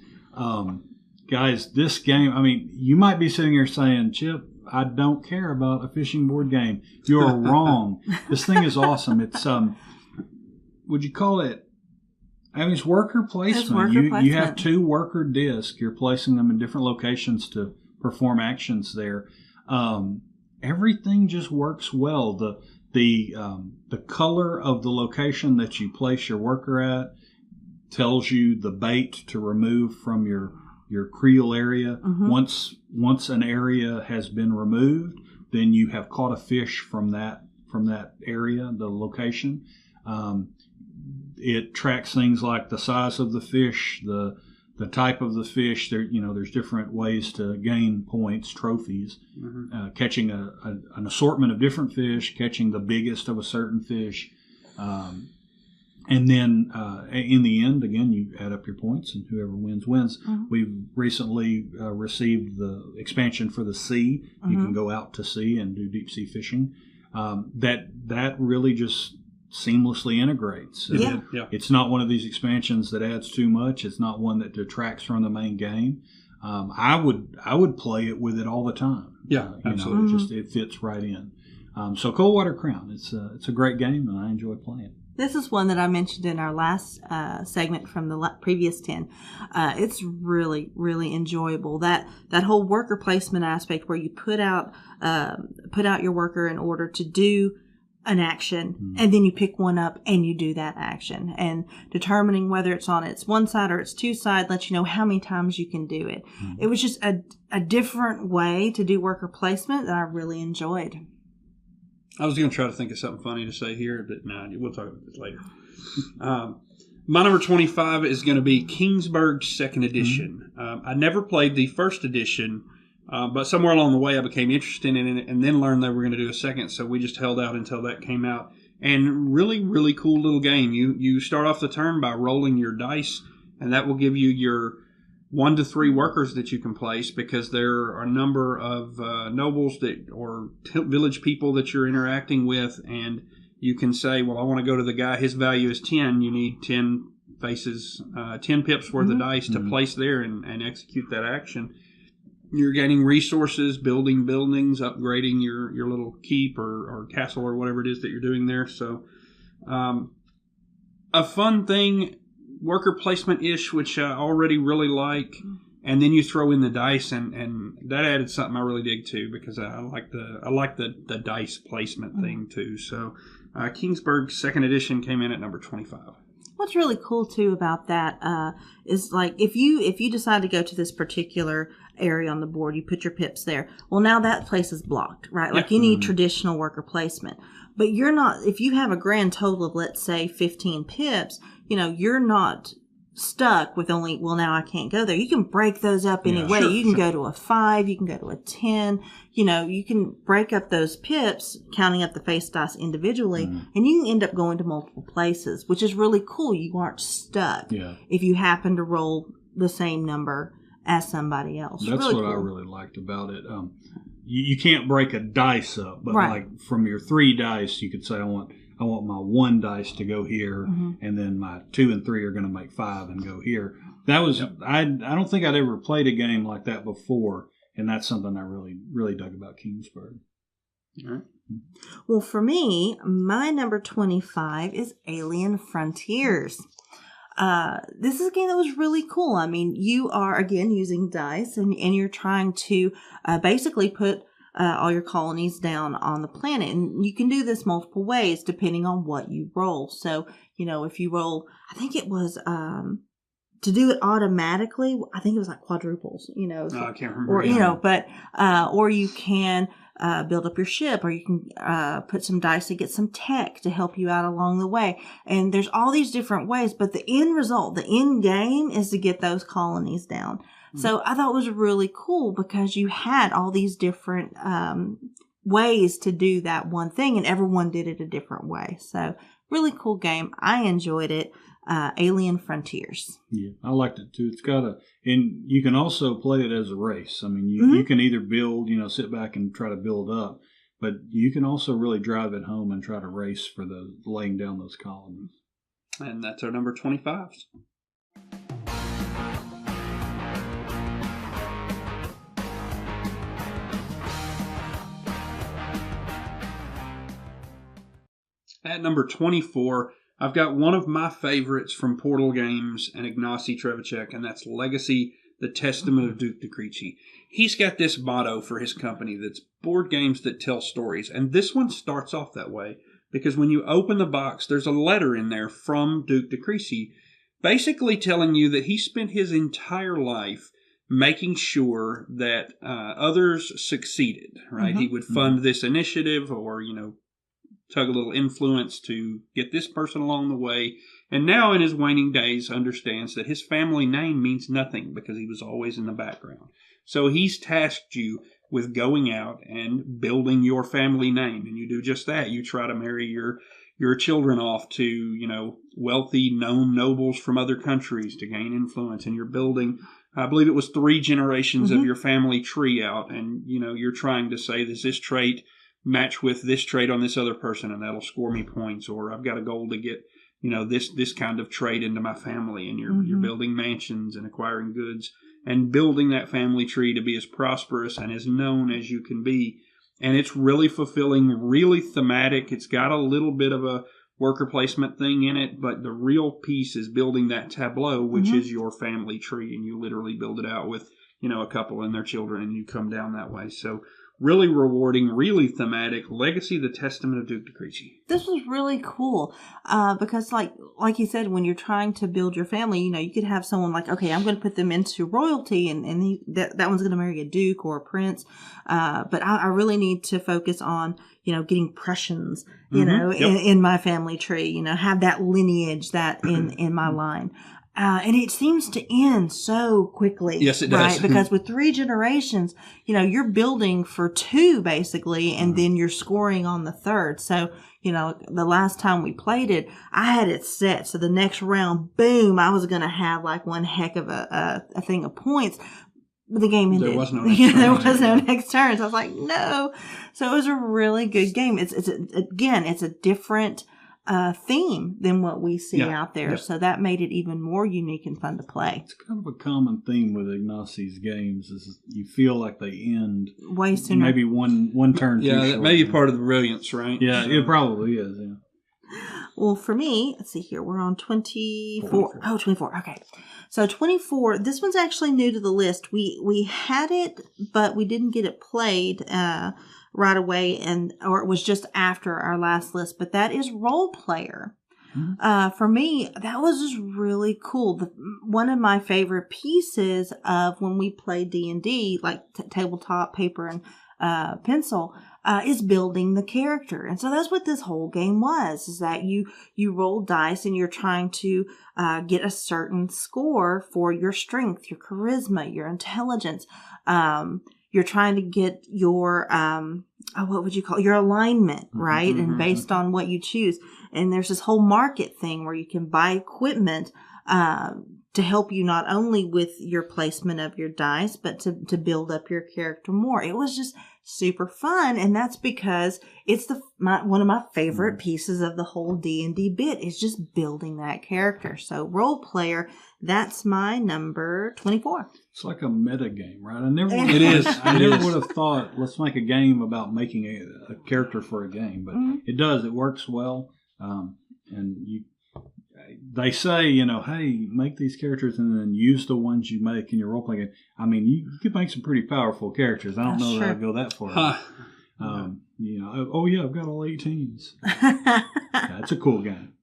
Guys, this game, I mean, you might be sitting here saying, Chip, I don't care about a fishing board game. You're wrong. This thing is awesome. It's would you call it? I mean, it's worker placement. You have 2 worker discs. You're placing them in different locations to perform actions there. Everything just works well. The color of the location that you place your worker at tells you the bait to remove from your creel area. Once an area has been removed, then you have caught a fish from that area, the location. It tracks things like the size of the fish, the type of the fish. There's different ways to gain points, trophies. Catching an assortment of different fish, catching the biggest of a certain fish. And then in the end, again, you add up your points, and whoever wins. We've recently received the expansion for the sea. You can go out to sea and do deep sea fishing. That really just seamlessly integrates. It's not one of these expansions that adds too much. It's not one that detracts from the main game. I would play it with it all the time. Absolutely. It fits right in. So Coldwater Crown, it's a great game, and I enjoy playing it. This is one that I mentioned in our last segment from the previous 10. It's really, really enjoyable. That whole worker placement aspect where you put out your worker in order to do an action, and then you pick one up and you do that action, and determining whether it's on its one side or its two side lets you know how many times you can do it. It was just a different way to do worker placement that I really enjoyed. I was going to try to think of something funny to say here, but no, we'll talk about this later. My number 25 is going to be Kingsburg 2nd Edition. I never played the first edition, but somewhere along the way I became interested in it and then learned they were going to do a second, so we just held out until that came out. And really, really cool little game. You start off the turn by rolling your dice, and that will give you your 1 to 3 workers that you can place, because there are a number of nobles or village people that you're interacting with, and you can say, well, I want to go to the guy, his value is 10. You need 10 faces, 10 pips worth of dice to place there and execute that action. You're getting resources, building buildings, upgrading your little keep or castle or whatever it is that you're doing there. So a fun thing, worker placement-ish, which I already really like, and then you throw in the dice, and that added something I really dig too, because I like the dice placement thing too. So Kingsburg 2nd Edition came in at number 25. What's really cool too about that is, like, if you decide to go to this particular area on the board, you put your pips there. Well, now that place is blocked, right? Like, you need traditional worker placement, but you're not. If you have a grand total of, let's say, 15 pips, you're not stuck with only, well, now I can't go there. You can break those up any way. You can go to a 5, you can go to a 10. You can break up those pips, counting up the face dice individually, and you can end up going to multiple places, which is really cool. You aren't stuck if you happen to roll the same number as somebody else. That's really what cool. I really liked about it. You can't break a dice up, but like from your 3 dice, you could say, I want my 1 dice to go here, and then my 2 and 3 are going to make 5 and go here. That was I don't think I'd ever played a game like that before, and that's something I really, really dug about Kingsburg. All right. Well, for me, my number 25 is Alien Frontiers. This is a game that was really cool. I mean, you are, again, using dice, and you're trying to basically put all your colonies down on the planet. And you can do this multiple ways depending on what you roll. So, if you roll, I think it was, to do it automatically, I think it was like quadruples, I can't remember. Or you can build up your ship, or you can put some dice to get some tech to help you out along the way. And there's all these different ways, but the end result, the end game, is to get those colonies down. So I thought it was really cool because you had all these different ways to do that one thing, and everyone did it a different way. So really cool game. I enjoyed it. Alien Frontiers. Yeah, I liked it too. It's got and you can also play it as a race. I mean, you can either build, sit back and try to build up, but you can also really drive it home and try to race for the laying down those colonies. And that's our number 25s. At number 24, I've got one of my favorites from Portal Games and Ignacy Trzewiczek, and that's Legacy, the Testament of Duke Decreci. He's got this motto for his company that's board games that tell stories, and this one starts off that way because when you open the box, there's a letter in there from Duke Decreci basically telling you that he spent his entire life making sure that others succeeded, right? He would fund this initiative or, tug a little influence to get this person along the way. And now in his waning days understands that his family name means nothing because he was always in the background. So he's tasked you with going out and building your family name. And you do just that. You try to marry your children off to, wealthy, known nobles from other countries to gain influence. And you're building, I believe it was 3 generations of your family tree out. And, you're trying to say, does this trait match with this trait on this other person, and that'll score me points, or I've got a goal to get this kind of trait into my family, and you're building mansions and acquiring goods and building that family tree to be as prosperous and as known as you can be. And it's really fulfilling, really thematic. It's got a little bit of a worker placement thing in it, but the real piece is building that tableau, which is your family tree, and you literally build it out with, a couple and their children, and you come down that way. So really rewarding, really thematic. Legacy, the Testament of Duke Decreci. This was really cool because, like you said, when you're trying to build your family, you could have someone like, okay, I'm going to put them into royalty, and that one's going to marry a duke or a prince. But I really need to focus on, getting Prussians, in my family tree, have that lineage that in my line. And it seems to end so quickly. Yes, it does. Right? Because with 3 generations, you're building for 2 basically, and then you're scoring on the 3rd. So, the last time we played it, I had it set. So the next round, boom, I was going to have like one heck of a thing of points. But the game ended. There was no next turn. There was no next turn. So I was like, no. So it was a really good game. It's a different theme than what we see out there. Yep. So that made it even more unique and fun to play. It's kind of a common theme with Ignacio's games is you feel like they end way sooner. Maybe one turn too short. Yeah, that may be part of the brilliance, right? Yeah, it probably is, yeah. Well, for me, let's see here. We're on 24. Oh, 24. Okay. So 24, this one's actually new to the list. We had it, but we didn't get it played right away, or it was just after our last list, but that is Role Player. For me, that was just really cool. One of my favorite pieces of when we play D&D, like tabletop, paper, and pencil, is building the character. And so that's what this whole game was, is that you roll dice and you're trying to get a certain score for your strength, your charisma, your intelligence. You're trying to get your, what would you call it? Your alignment, right? And based on what you choose. And there's this whole market thing where you can buy equipment to help you not only with your placement of your dice, but to build up your character more. It was just super fun, and that's because it's one of my favorite pieces of the whole D&D bit is just building that character. So Role Player, that's my number 24. It's like a meta game, right? I never would have thought, let's make a game about making a character for a game, but it does. It works well, and they say, hey, make these characters and then use the ones you make in your role-playing game. I mean, you could make some pretty powerful characters. I don't know that I'd go that far. I've got all 18s. It's a cool game.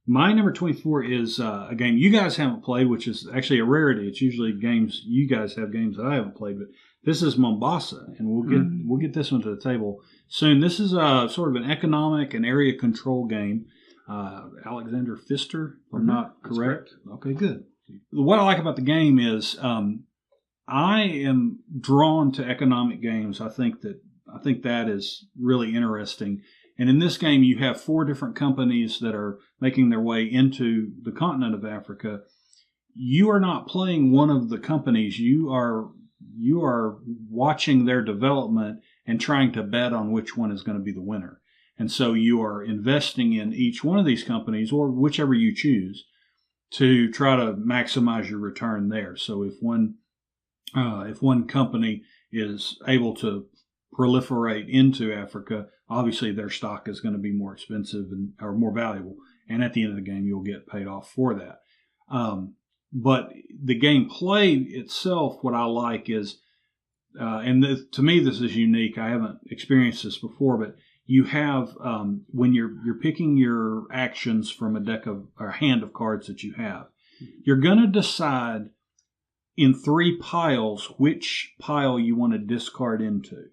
My number 24 is a game you guys haven't played, which is actually a rarity. It's usually games, you guys have games that I haven't played, but this is Mombasa, and we'll get this one to the table soon. This is a sort of an economic and area control game. Alexander Pfister, if I'm not correct. Okay, good. What I like about the game is I am drawn to economic games. I think that is really interesting. And in this game, you have 4 different companies that are making their way into the continent of Africa. You are not playing one of the companies. You are watching their development and trying to bet on which one is going to be the winner. And so you are investing in each one of these companies, or whichever you choose, to try to maximize your return there. So if one company is able to proliferate into Africa, obviously their stock is going to be more expensive or more valuable. And at the end of the game, you'll get paid off for that. But the gameplay itself, what I like is, to me this is unique. I haven't experienced this before, but you have when you're picking your actions from a deck of or a hand of cards that you have, you're going to decide in 3 piles which pile you want to discard into.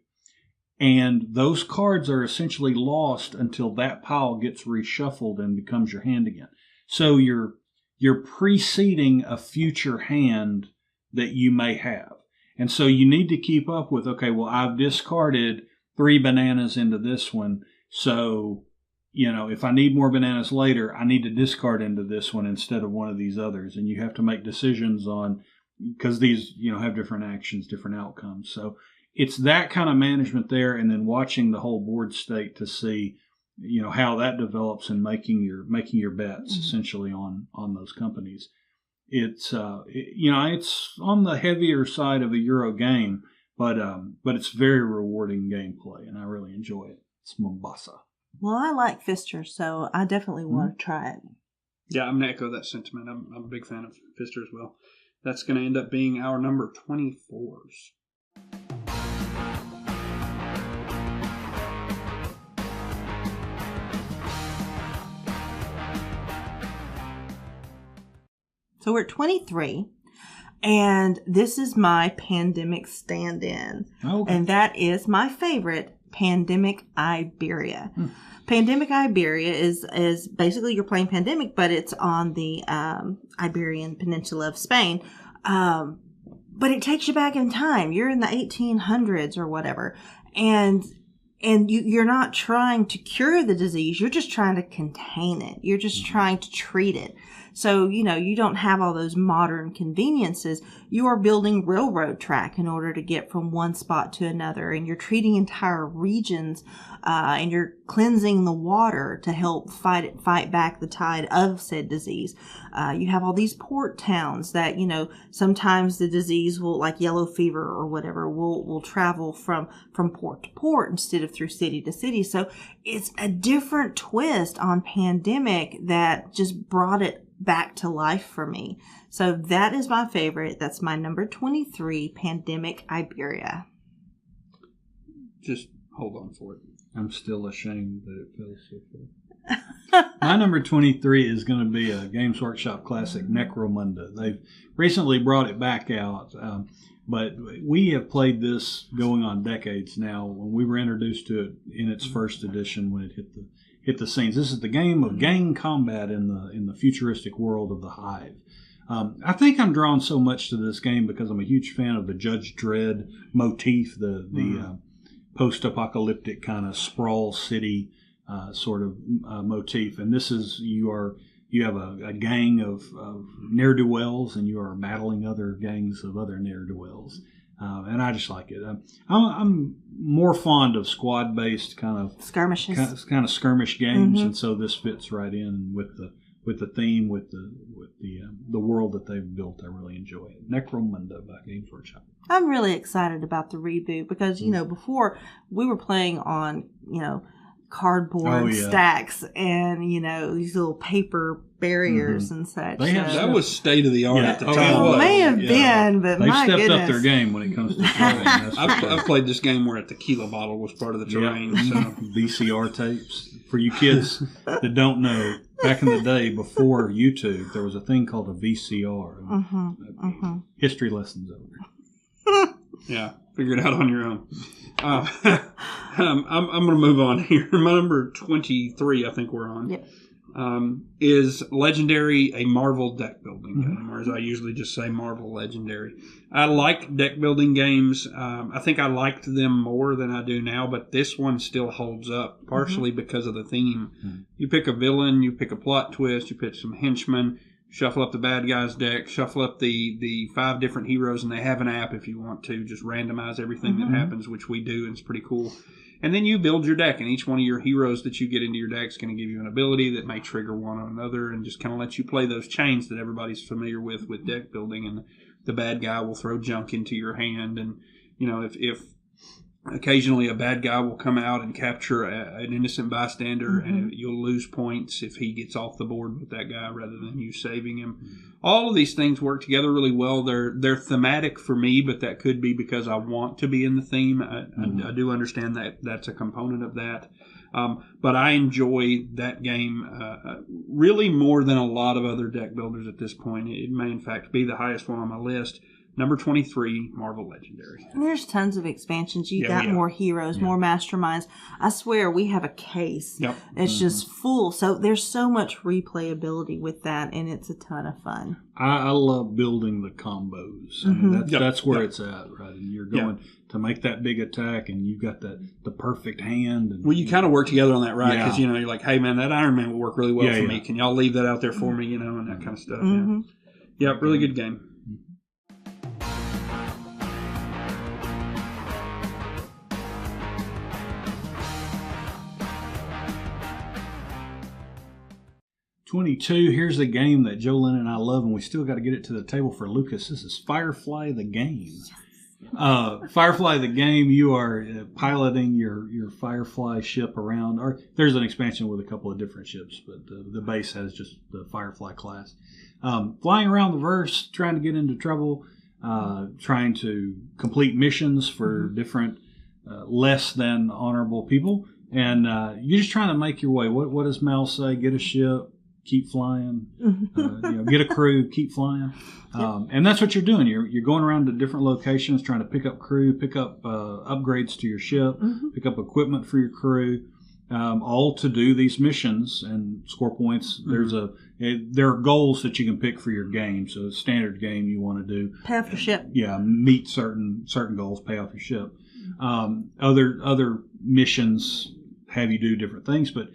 And those cards are essentially lost until that pile gets reshuffled and becomes your hand again. So you're preceding a future hand that you may have. And so you need to keep up with, okay, well, I've discarded 3 bananas into this one. So, if I need more bananas later, I need to discard into this one instead of one of these others. And you have to make decisions on, because these, have different actions, different outcomes. So it's that kind of management there, and then watching the whole board state to see, how that develops and making your bets essentially on those companies. It's it's on the heavier side of a Euro game, but it's very rewarding gameplay, and I really enjoy it. It's Mombasa. Well, I like Pfister, so I definitely want to try it. Yeah, I'm going to echo that sentiment. I'm a big fan of Pfister as well. That's going to end up being our number 24s. So we're at 23, and this is my pandemic stand-in. Okay. And that is my favorite, Pandemic Iberia. Pandemic Iberia is basically you're playing Pandemic, but it's on the Iberian Peninsula of Spain. But it takes you back in time. You're in the 1800s or whatever. And you're not trying to cure the disease. You're just trying to contain it. You're just trying to treat it. So, you don't have all those modern conveniences. You are building railroad track in order to get from one spot to another. And you're treating entire regions, and you're cleansing the water to help fight back the tide of said disease. You have all these port towns that, sometimes the disease will, like yellow fever or whatever, will travel from port to port instead of through city to city. So it's a different twist on Pandemic that just brought it back to life for me. So that is my favorite. That's my number 23, Pandemic Iberia. Just hold on for it. I'm still ashamed that it fell so far. My number 23 is going to be a Games Workshop classic, Necromunda. They've recently brought it back out, but we have played this going on decades now. When we were introduced to it in its first edition, when it hit the scenes, this is the game of gang combat in the futuristic world of the Hive. I think I'm drawn so much to this game because I'm a huge fan of the Judge Dredd motif, the post-apocalyptic kind of sprawl city sort of motif. And this is you have a gang of ne'er-do-wells, and you are battling other gangs of other ne'er-do-wells. And I just like it. I'm more fond of squad-based kind of skirmishes, kind of skirmish games, and so this fits right in with the theme, with the world that they've built. I really enjoy it. Necromunda by Games Workshop. I'm really excited about the reboot because before we were playing on cardboard stacks and these little paper barriers and such. That was state of the art at the time. Well, may have been, but they've my stepped goodness. up their game when it comes to playing. I've played this game where a tequila bottle was part of the terrain. So. VCR tapes. For you kids that don't know, back in the day before YouTube, there was a thing called a VCR. History lessons over. Yeah, figure it out on your own. I'm going to move on here. My number 23, I think we're on, is Legendary, a Marvel deck building game, or as I usually just say, Marvel Legendary. I like deck building games. I think I liked them more than I do now, but this one still holds up, partially because of the theme. You pick a villain, you pick a plot twist, you pick some henchmen, shuffle up the bad guy's deck, shuffle up the 5 different heroes, and they have an app if you want to just randomize everything that happens, which we do, and it's pretty cool. And then you build your deck, and each one of your heroes that you get into your deck is going to give you an ability that may trigger one on another, and just kind of let you play those chains that everybody's familiar with deck building. And the bad guy will throw junk into your hand, and if occasionally a bad guy will come out and capture an innocent bystander, and you'll lose points if he gets off the board with that guy rather than you saving him. All of these things work together really well. They're thematic for me, but that could be because I want to be in the theme. I do understand that that's a component of that. But I enjoy that game really more than a lot of other deck builders at this point. It may, in fact, be the highest one on my list. Number 23, Marvel Legendary. And there's tons of expansions. You got more heroes, more masterminds. I swear we have a case. Yep. It's just full. So there's so much replayability with that, and it's a ton of fun. I love building the combos. I mean, that's where it's at, right? And you're going to make that big attack, and you've got the perfect hand. And, well, you kind of work together on that, right? Because, you're like, hey, man, that Iron Man will work really well for me. Can y'all leave that out there for me, and that kind of stuff. Yeah, really good game. Here's a game that Jolene and I love, and we still got to get it to the table for Lucas. This is Firefly the Game. Firefly the game, you are piloting your Firefly ship around, or there's an expansion with a couple of different ships, but the base has just the Firefly class. Flying around the verse, trying to get into trouble, trying to complete missions for different less than honorable people, and you're just trying to make your way. What does Mal say? Get a ship, keep flying. Get a crew, keep flying. And that's what you're doing. You're going around to different locations, trying to pick up crew, pick up upgrades to your ship, pick up equipment for your crew, all to do these missions and score points. There are goals that you can pick for your game. So a standard game you want to do. Pay off your ship. Yeah, meet certain goals, pay off your ship. Other missions have you do different things, but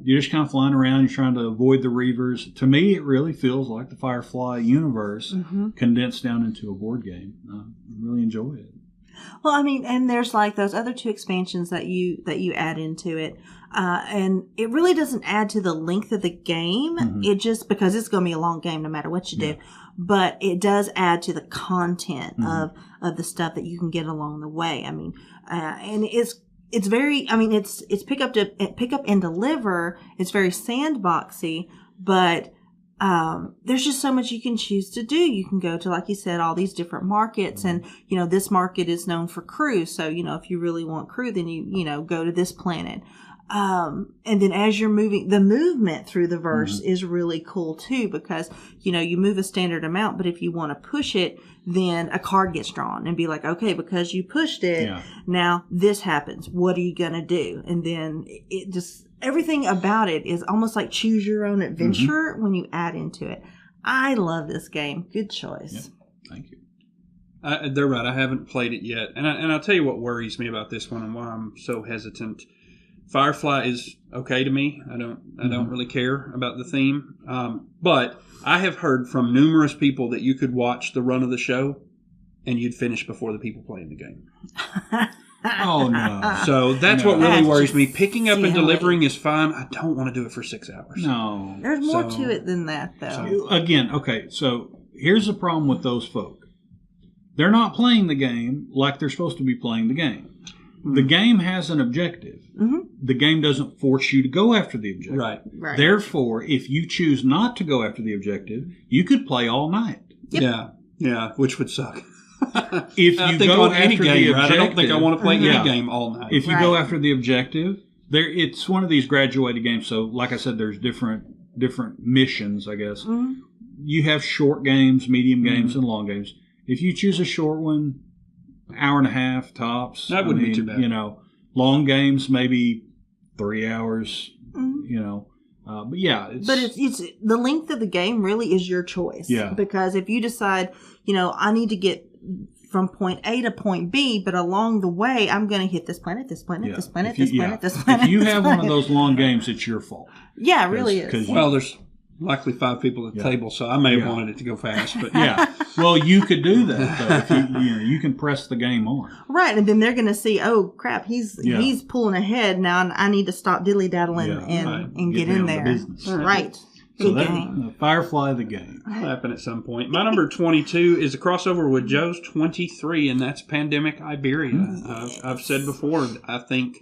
you're just kind of flying around. You're trying to avoid the Reavers. To me, it really feels like the Firefly universe condensed down into a board game. I really enjoy it. Well, I mean, and there's like those other 2 expansions that you add into it, and it really doesn't add to the length of the game. It just, because it's going to be a long game no matter what you do, but it does add to the content of the stuff that you can get along the way. I mean, and it's very, I mean, it's pick up and deliver. It's very sandboxy, but there's just so much you can choose to do. You can go to, like you said, all these different markets, and this market is known for crew. So if you really want crew, then you go to this planet. And then as you're moving, the movement through the verse is really cool too, because you move a standard amount, but if you want to push it, then a card gets drawn and be like, okay, because you pushed it, now this happens. What are you going to do? And then it just, everything about it is almost like choose your own adventure when you add into it. I love this game. Good choice. Yep. Thank you. They're right. I haven't played it yet. And I'll tell you what worries me about this one and why I'm so hesitant. Firefly is okay to me. I don't really care about the theme. But I have heard from numerous people that you could watch the run of the show and you'd finish before the people playing the game. Oh, no. So that's what really worries me. Picking up and delivering is fine. I don't want to do it for 6 hours. No. There's more to it than that, though. Again, okay, so here's the problem with those folk. They're not playing the game like they're supposed to be playing the game. The game has an objective. The game doesn't force you to go after the objective. Right. Therefore, if you choose not to go after the objective, you could play all night. Yep. Yeah, which would suck. If you go after any game, the objective, I don't think I want to play any game all night. If you go after the objective, it's one of these graduated games. So, like I said, there's different missions, I guess. You have short games, medium games, and long games. If you choose a short one, hour and a half tops. That wouldn't be too bad. Long games, maybe 3 hours. But yeah, it's the length of the game really is your choice. Yeah. Because if you decide, I need to get from point A to point B, but along the way, I'm going to hit this planet, this planet, this planet, this planet, this planet. If you have one of those long games, it's your fault. Yeah, it really is. Well, there's likely 5 people at the table, so I may have wanted it to go fast. But well, you could do that though. If you can press the game on. Right, and then they're going to see, oh crap, he's pulling ahead now, and I need to stop dilly daddling and get in there. Right. So Firefly the game. That'll happen at some point. My number 22 is a crossover with Joe's 23, and that's Pandemic Iberia. I've said before, I think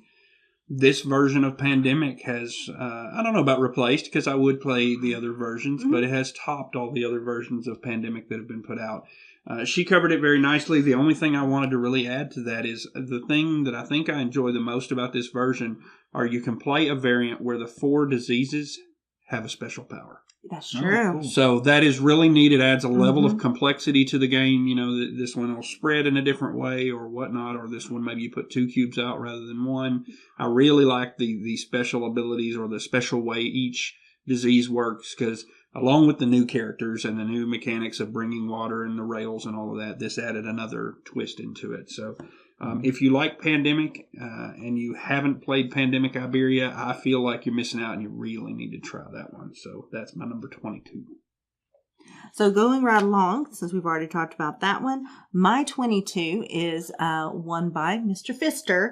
this version of Pandemic has, I don't know about replaced, because I would play the other versions, but it has topped all the other versions of Pandemic that have been put out. She covered it very nicely. The only thing I wanted to really add to that is the thing that I think I enjoy the most about this version are you can play a variant where the 4 diseases have a special power. That's true. Cool. So that is really neat. It adds a level of complexity to the game. This one will spread in a different way or whatnot, or this one maybe you put 2 cubes out rather than 1. I really like the special abilities or the special way each disease works, because along with the new characters and the new mechanics of bringing water and the rails and all of that, this added another twist into it. So if you like Pandemic and you haven't played Pandemic Iberia, I feel like you're missing out and you really need to try that one. So that's my number 22. So going right along, since we've already talked about that one, my 22 is one by Mr. Pfister,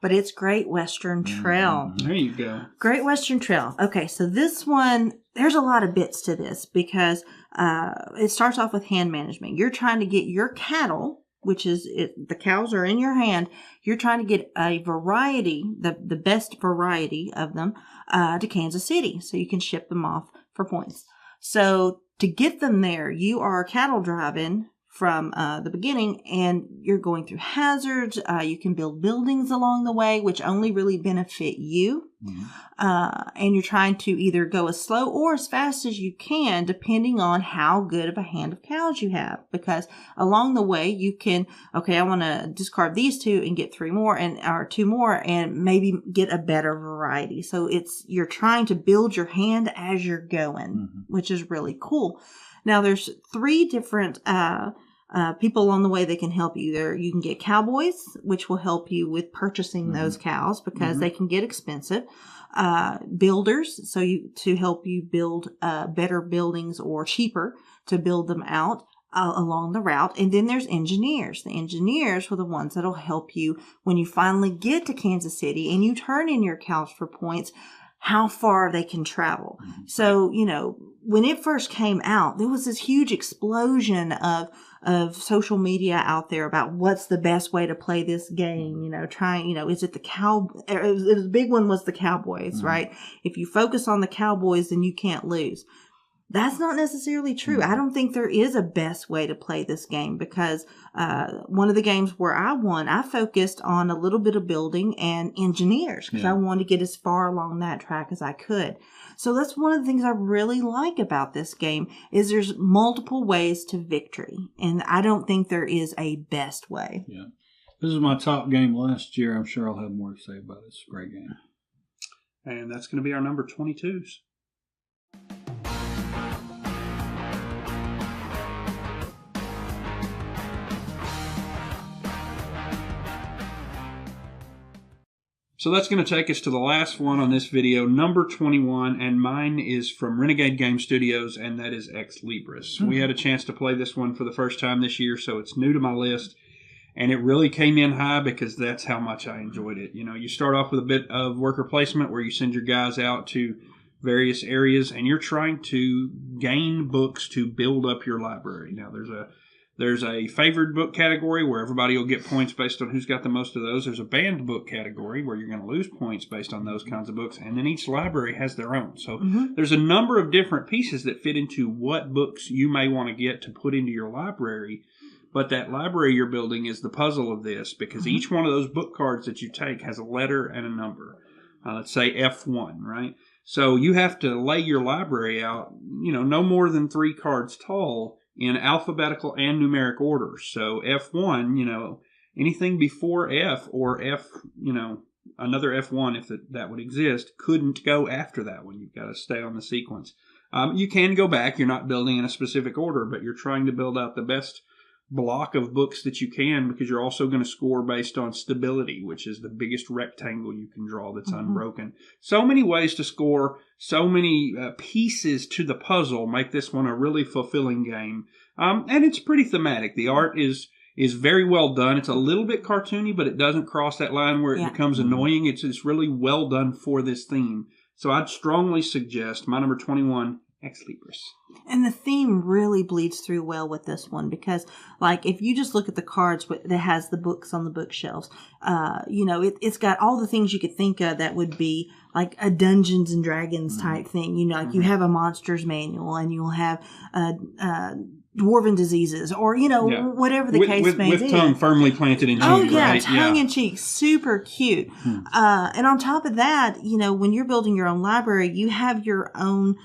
but it's Great Western Trail. There you go. Great Western Trail. Okay, so this one, there's a lot of bits to this because it starts off with hand management. You're trying to get your cattle which is the cows are in your hand. You're trying to get a variety, the best variety of them, to Kansas City so you can ship them off for points. So to get them there, you are cattle driving from the beginning, and you're going through hazards. You can build buildings along the way, which only really benefit you. And you're trying to either go as slow or as fast as you can, depending on how good of a hand of cows you have. Because along the way, you can, okay, I want to discard these 2 and get 3 more or 2 more and maybe get a better variety. So you're trying to build your hand as you're going, which is really cool. Now, there's 3 different people along the way that can help you. You can get cowboys, which will help you with purchasing those cows because they can get expensive. Builders, to help you build better buildings or cheaper to build them out along the route. And then there's engineers. The engineers are the ones that'll help you when you finally get to Kansas City and you turn in your cows for points, how far they can travel. So, when it first came out, there was this huge explosion of social media out there about what's the best way to play this game, is it the big one was the Cowboys, right? If you focus on the Cowboys, then you can't lose. That's not necessarily true. I don't think there is a best way to play this game because one of the games where I won, I focused on a little bit of building and engineers because I wanted to get as far along that track as I could. So that's one of the things I really like about this game is there's multiple ways to victory. And I don't think there is a best way. Yeah. This is my top game last year. I'm sure I'll have more to say about it. It's a great game. And that's going to be our number 22s. So that's going to take us to the last one on this video, number 21, and mine is from Renegade Game Studios, and that is Ex Libris. We had a chance to play this one for the first time this year, so it's new to my list, and it really came in high because that's how much I enjoyed it. You start off with a bit of worker placement where you send your guys out to various areas, and you're trying to gain books to build up your library. Now, there's a favored book category where everybody will get points based on who's got the most of those. There's a banned book category where you're going to lose points based on those kinds of books. And then each library has their own. So there's a number of different pieces that fit into what books you may want to get to put into your library. But that library you're building is the puzzle of this because each one of those book cards that you take has a letter and a number. Let's say F1, right? So you have to lay your library out, no more than 3 cards tall in alphabetical and numeric order. So F1, anything before F or F, another F1, if that would exist, couldn't go after that one. You've got to stay on the sequence. You can go back. You're not building in a specific order, but you're trying to build out the best block of books that you can because you're also going to score based on stability, which is the biggest rectangle you can draw that's unbroken. So many ways to score, so many pieces to the puzzle make this one a really fulfilling game. And it's pretty thematic. The art is very well done. It's a little bit cartoony, but it doesn't cross that line where it becomes annoying. It's really well done for this theme. So I'd strongly suggest my number 21, Ex Libris. And the theme really bleeds through well with this one because, if you just look at the cards that has the books on the bookshelves, it's got all the things you could think of that would be like a Dungeons and Dragons type thing. You have a monsters manual and you'll have dwarven diseases or, whatever the case may be. With tongue firmly planted in cheek. Oh, yeah, right? tongue in cheek. Super cute. And on top of that, when you're building your own library, you have your own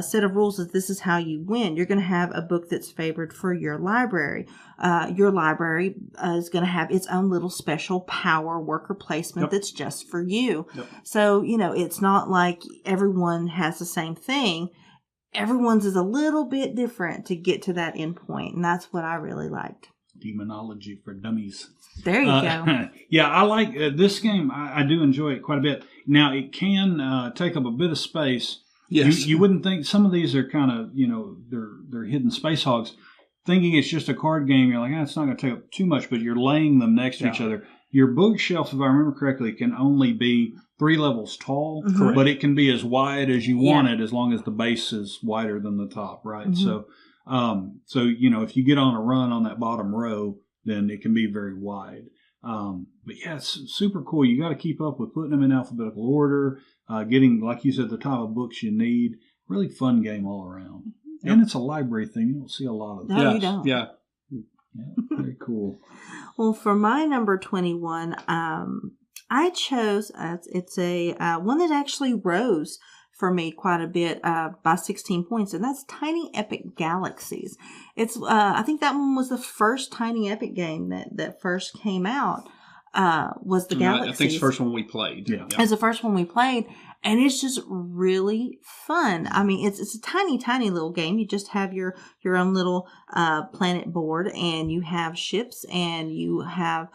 set of rules that this is how you win. You're going to have a book that's favored for your library. Your library is going to have its own little special power worker placement that's just for you. So, it's not like everyone has the same thing. Everyone's is a little bit different to get to that end point, and that's what I really liked. Demonology for dummies. There you go. Yeah, I like this game. I do enjoy it quite a bit. Now, it can take up a bit of space. Yes. You wouldn't think some of these are kind of, they're hidden space hogs. Thinking it's just a card game, you're like, it's not going to take up too much, but you're laying them next to each other. Your bookshelf, if I remember correctly, can only be 3 levels tall, but it can be as wide as you want it as long as the base is wider than the top, right? So, if you get on a run on that bottom row, then it can be very wide. But yeah, it's super cool. You got to keep up with putting them in alphabetical order, getting, like you said, the type of books you need. Really fun game all around. Yep. And it's a library thing. You don't see a lot of that. No, you don't. Yeah. Yeah, very cool. Well, for my number 21, I chose, it's a one that actually rose for me quite a bit by 16 points, and that's Tiny Epic Galaxies. It's I think that one was the first Tiny Epic game that first came out, was the Galaxies. I think it's the first one we played. Yeah. It's the first one we played, and it's just really fun. I mean, it's a tiny, tiny little game. You just have your own little planet board, and you have ships, and you have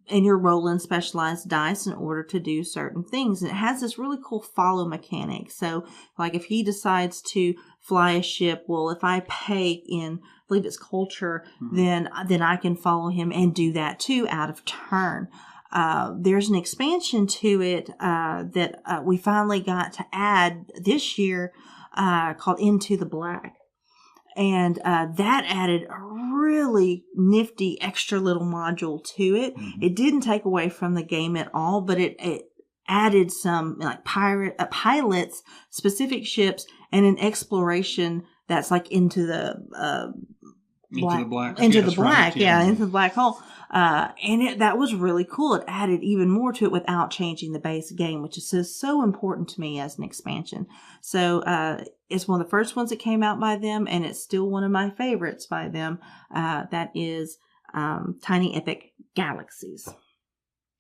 and you're rolling specialized dice in order to do certain things. And it has this really cool follow mechanic. So, like if he decides to fly a ship, well, if I pay in, I believe it's culture, then I can follow him and do that too out of turn. There's an expansion to it that we finally got to add this year called Into the Black. And that added a really nifty extra little module to it. Mm-hmm. It didn't take away from the game at all, but it added some like pilots, specific ships, and an exploration that's like into the black, into the black hole. And that was really cool. It added even more to it without changing the base game, which is so important to me as an expansion. So, it's one of the first ones that came out by them, and it's still one of my favorites by them. That is, Tiny Epic Galaxies.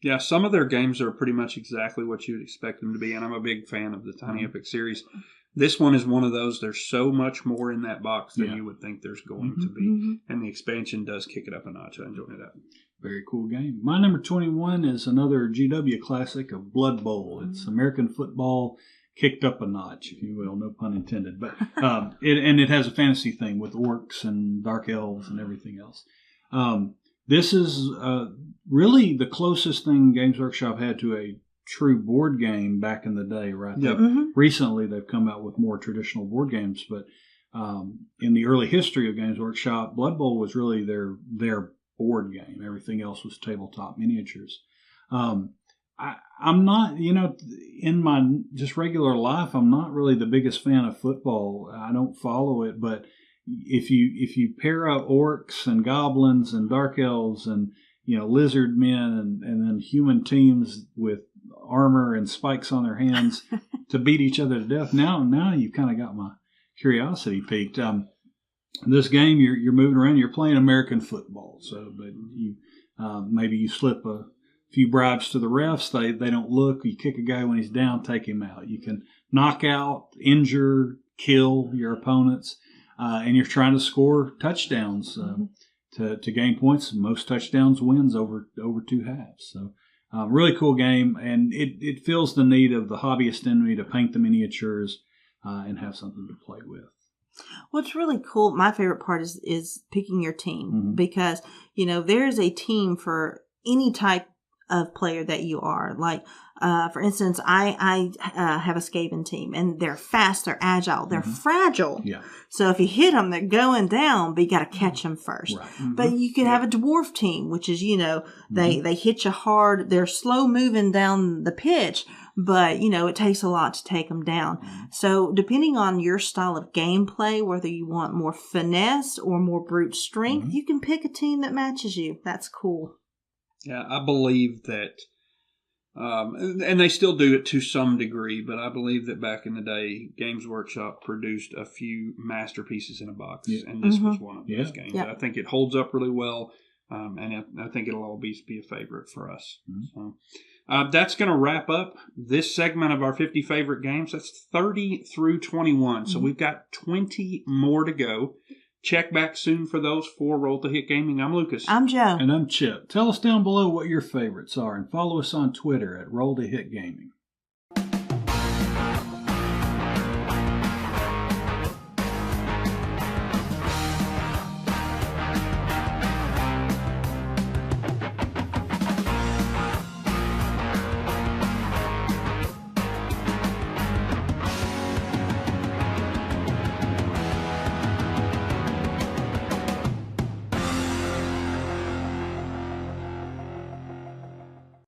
Yeah, some of their games are pretty much exactly what you'd expect them to be, and I'm a big fan of the Tiny Epic series. This one is one of those, there's so much more in that box than you would think there's going to be. And the expansion does kick it up a notch. I enjoyed that. Very cool game. My number 21 is another GW classic of Blood Bowl. It's American football kicked up a notch, if you will, no pun intended. But it has a fantasy thing with orcs and dark elves and everything else. This is really the closest thing Games Workshop had to a true board game back in the day, right? Yep. Recently, they've come out with more traditional board games, but in the early history of Games Workshop, Blood Bowl was really their board game. Everything else was tabletop miniatures. I'm not, in my just regular life, I'm not really the biggest fan of football. I don't follow it, but if you pair up orcs and goblins and dark elves and lizard men and then human teams with armor and spikes on their hands to beat each other to death, now you've kind of got my curiosity piqued. This game, you're moving around, you're playing American football, but you maybe you slip a few bribes to the refs, they don't look, you kick a guy when he's down, take him out. You can knock out, injure, kill your opponents, and you're trying to score touchdowns to gain points. Most touchdowns wins over two halves. So really cool game, and it fills the need of the hobbyist in me to paint the miniatures and have something to play with. What's really cool, my favorite part is picking your team, because there's a team for any type of player that you are. Like for instance, I have a Skaven team, and they're fast, they're agile, they're fragile. Yeah. So if you hit them, they're going down, but you got to catch them first. Right. But you could have a dwarf team, which is they hit you hard, they're slow moving down the pitch, but it takes a lot to take them down. So depending on your style of gameplay, whether you want more finesse or more brute strength, you can pick a team that matches you. That's cool. Yeah, I believe that, and they still do it to some degree, but I believe that back in the day, Games Workshop produced a few masterpieces in a box, and this was one of those games. I think it holds up really well, and I think it'll always be a favorite for us. So that's going to wrap up this segment of our 50 favorite games. That's 30 through 21, so we've got 20 more to go. Check back soon for those. For Roll to Hit Gaming, I'm Lucas. I'm Joe. And I'm Chip. Tell us down below what your favorites are, and follow us on Twitter at Roll to Hit Gaming.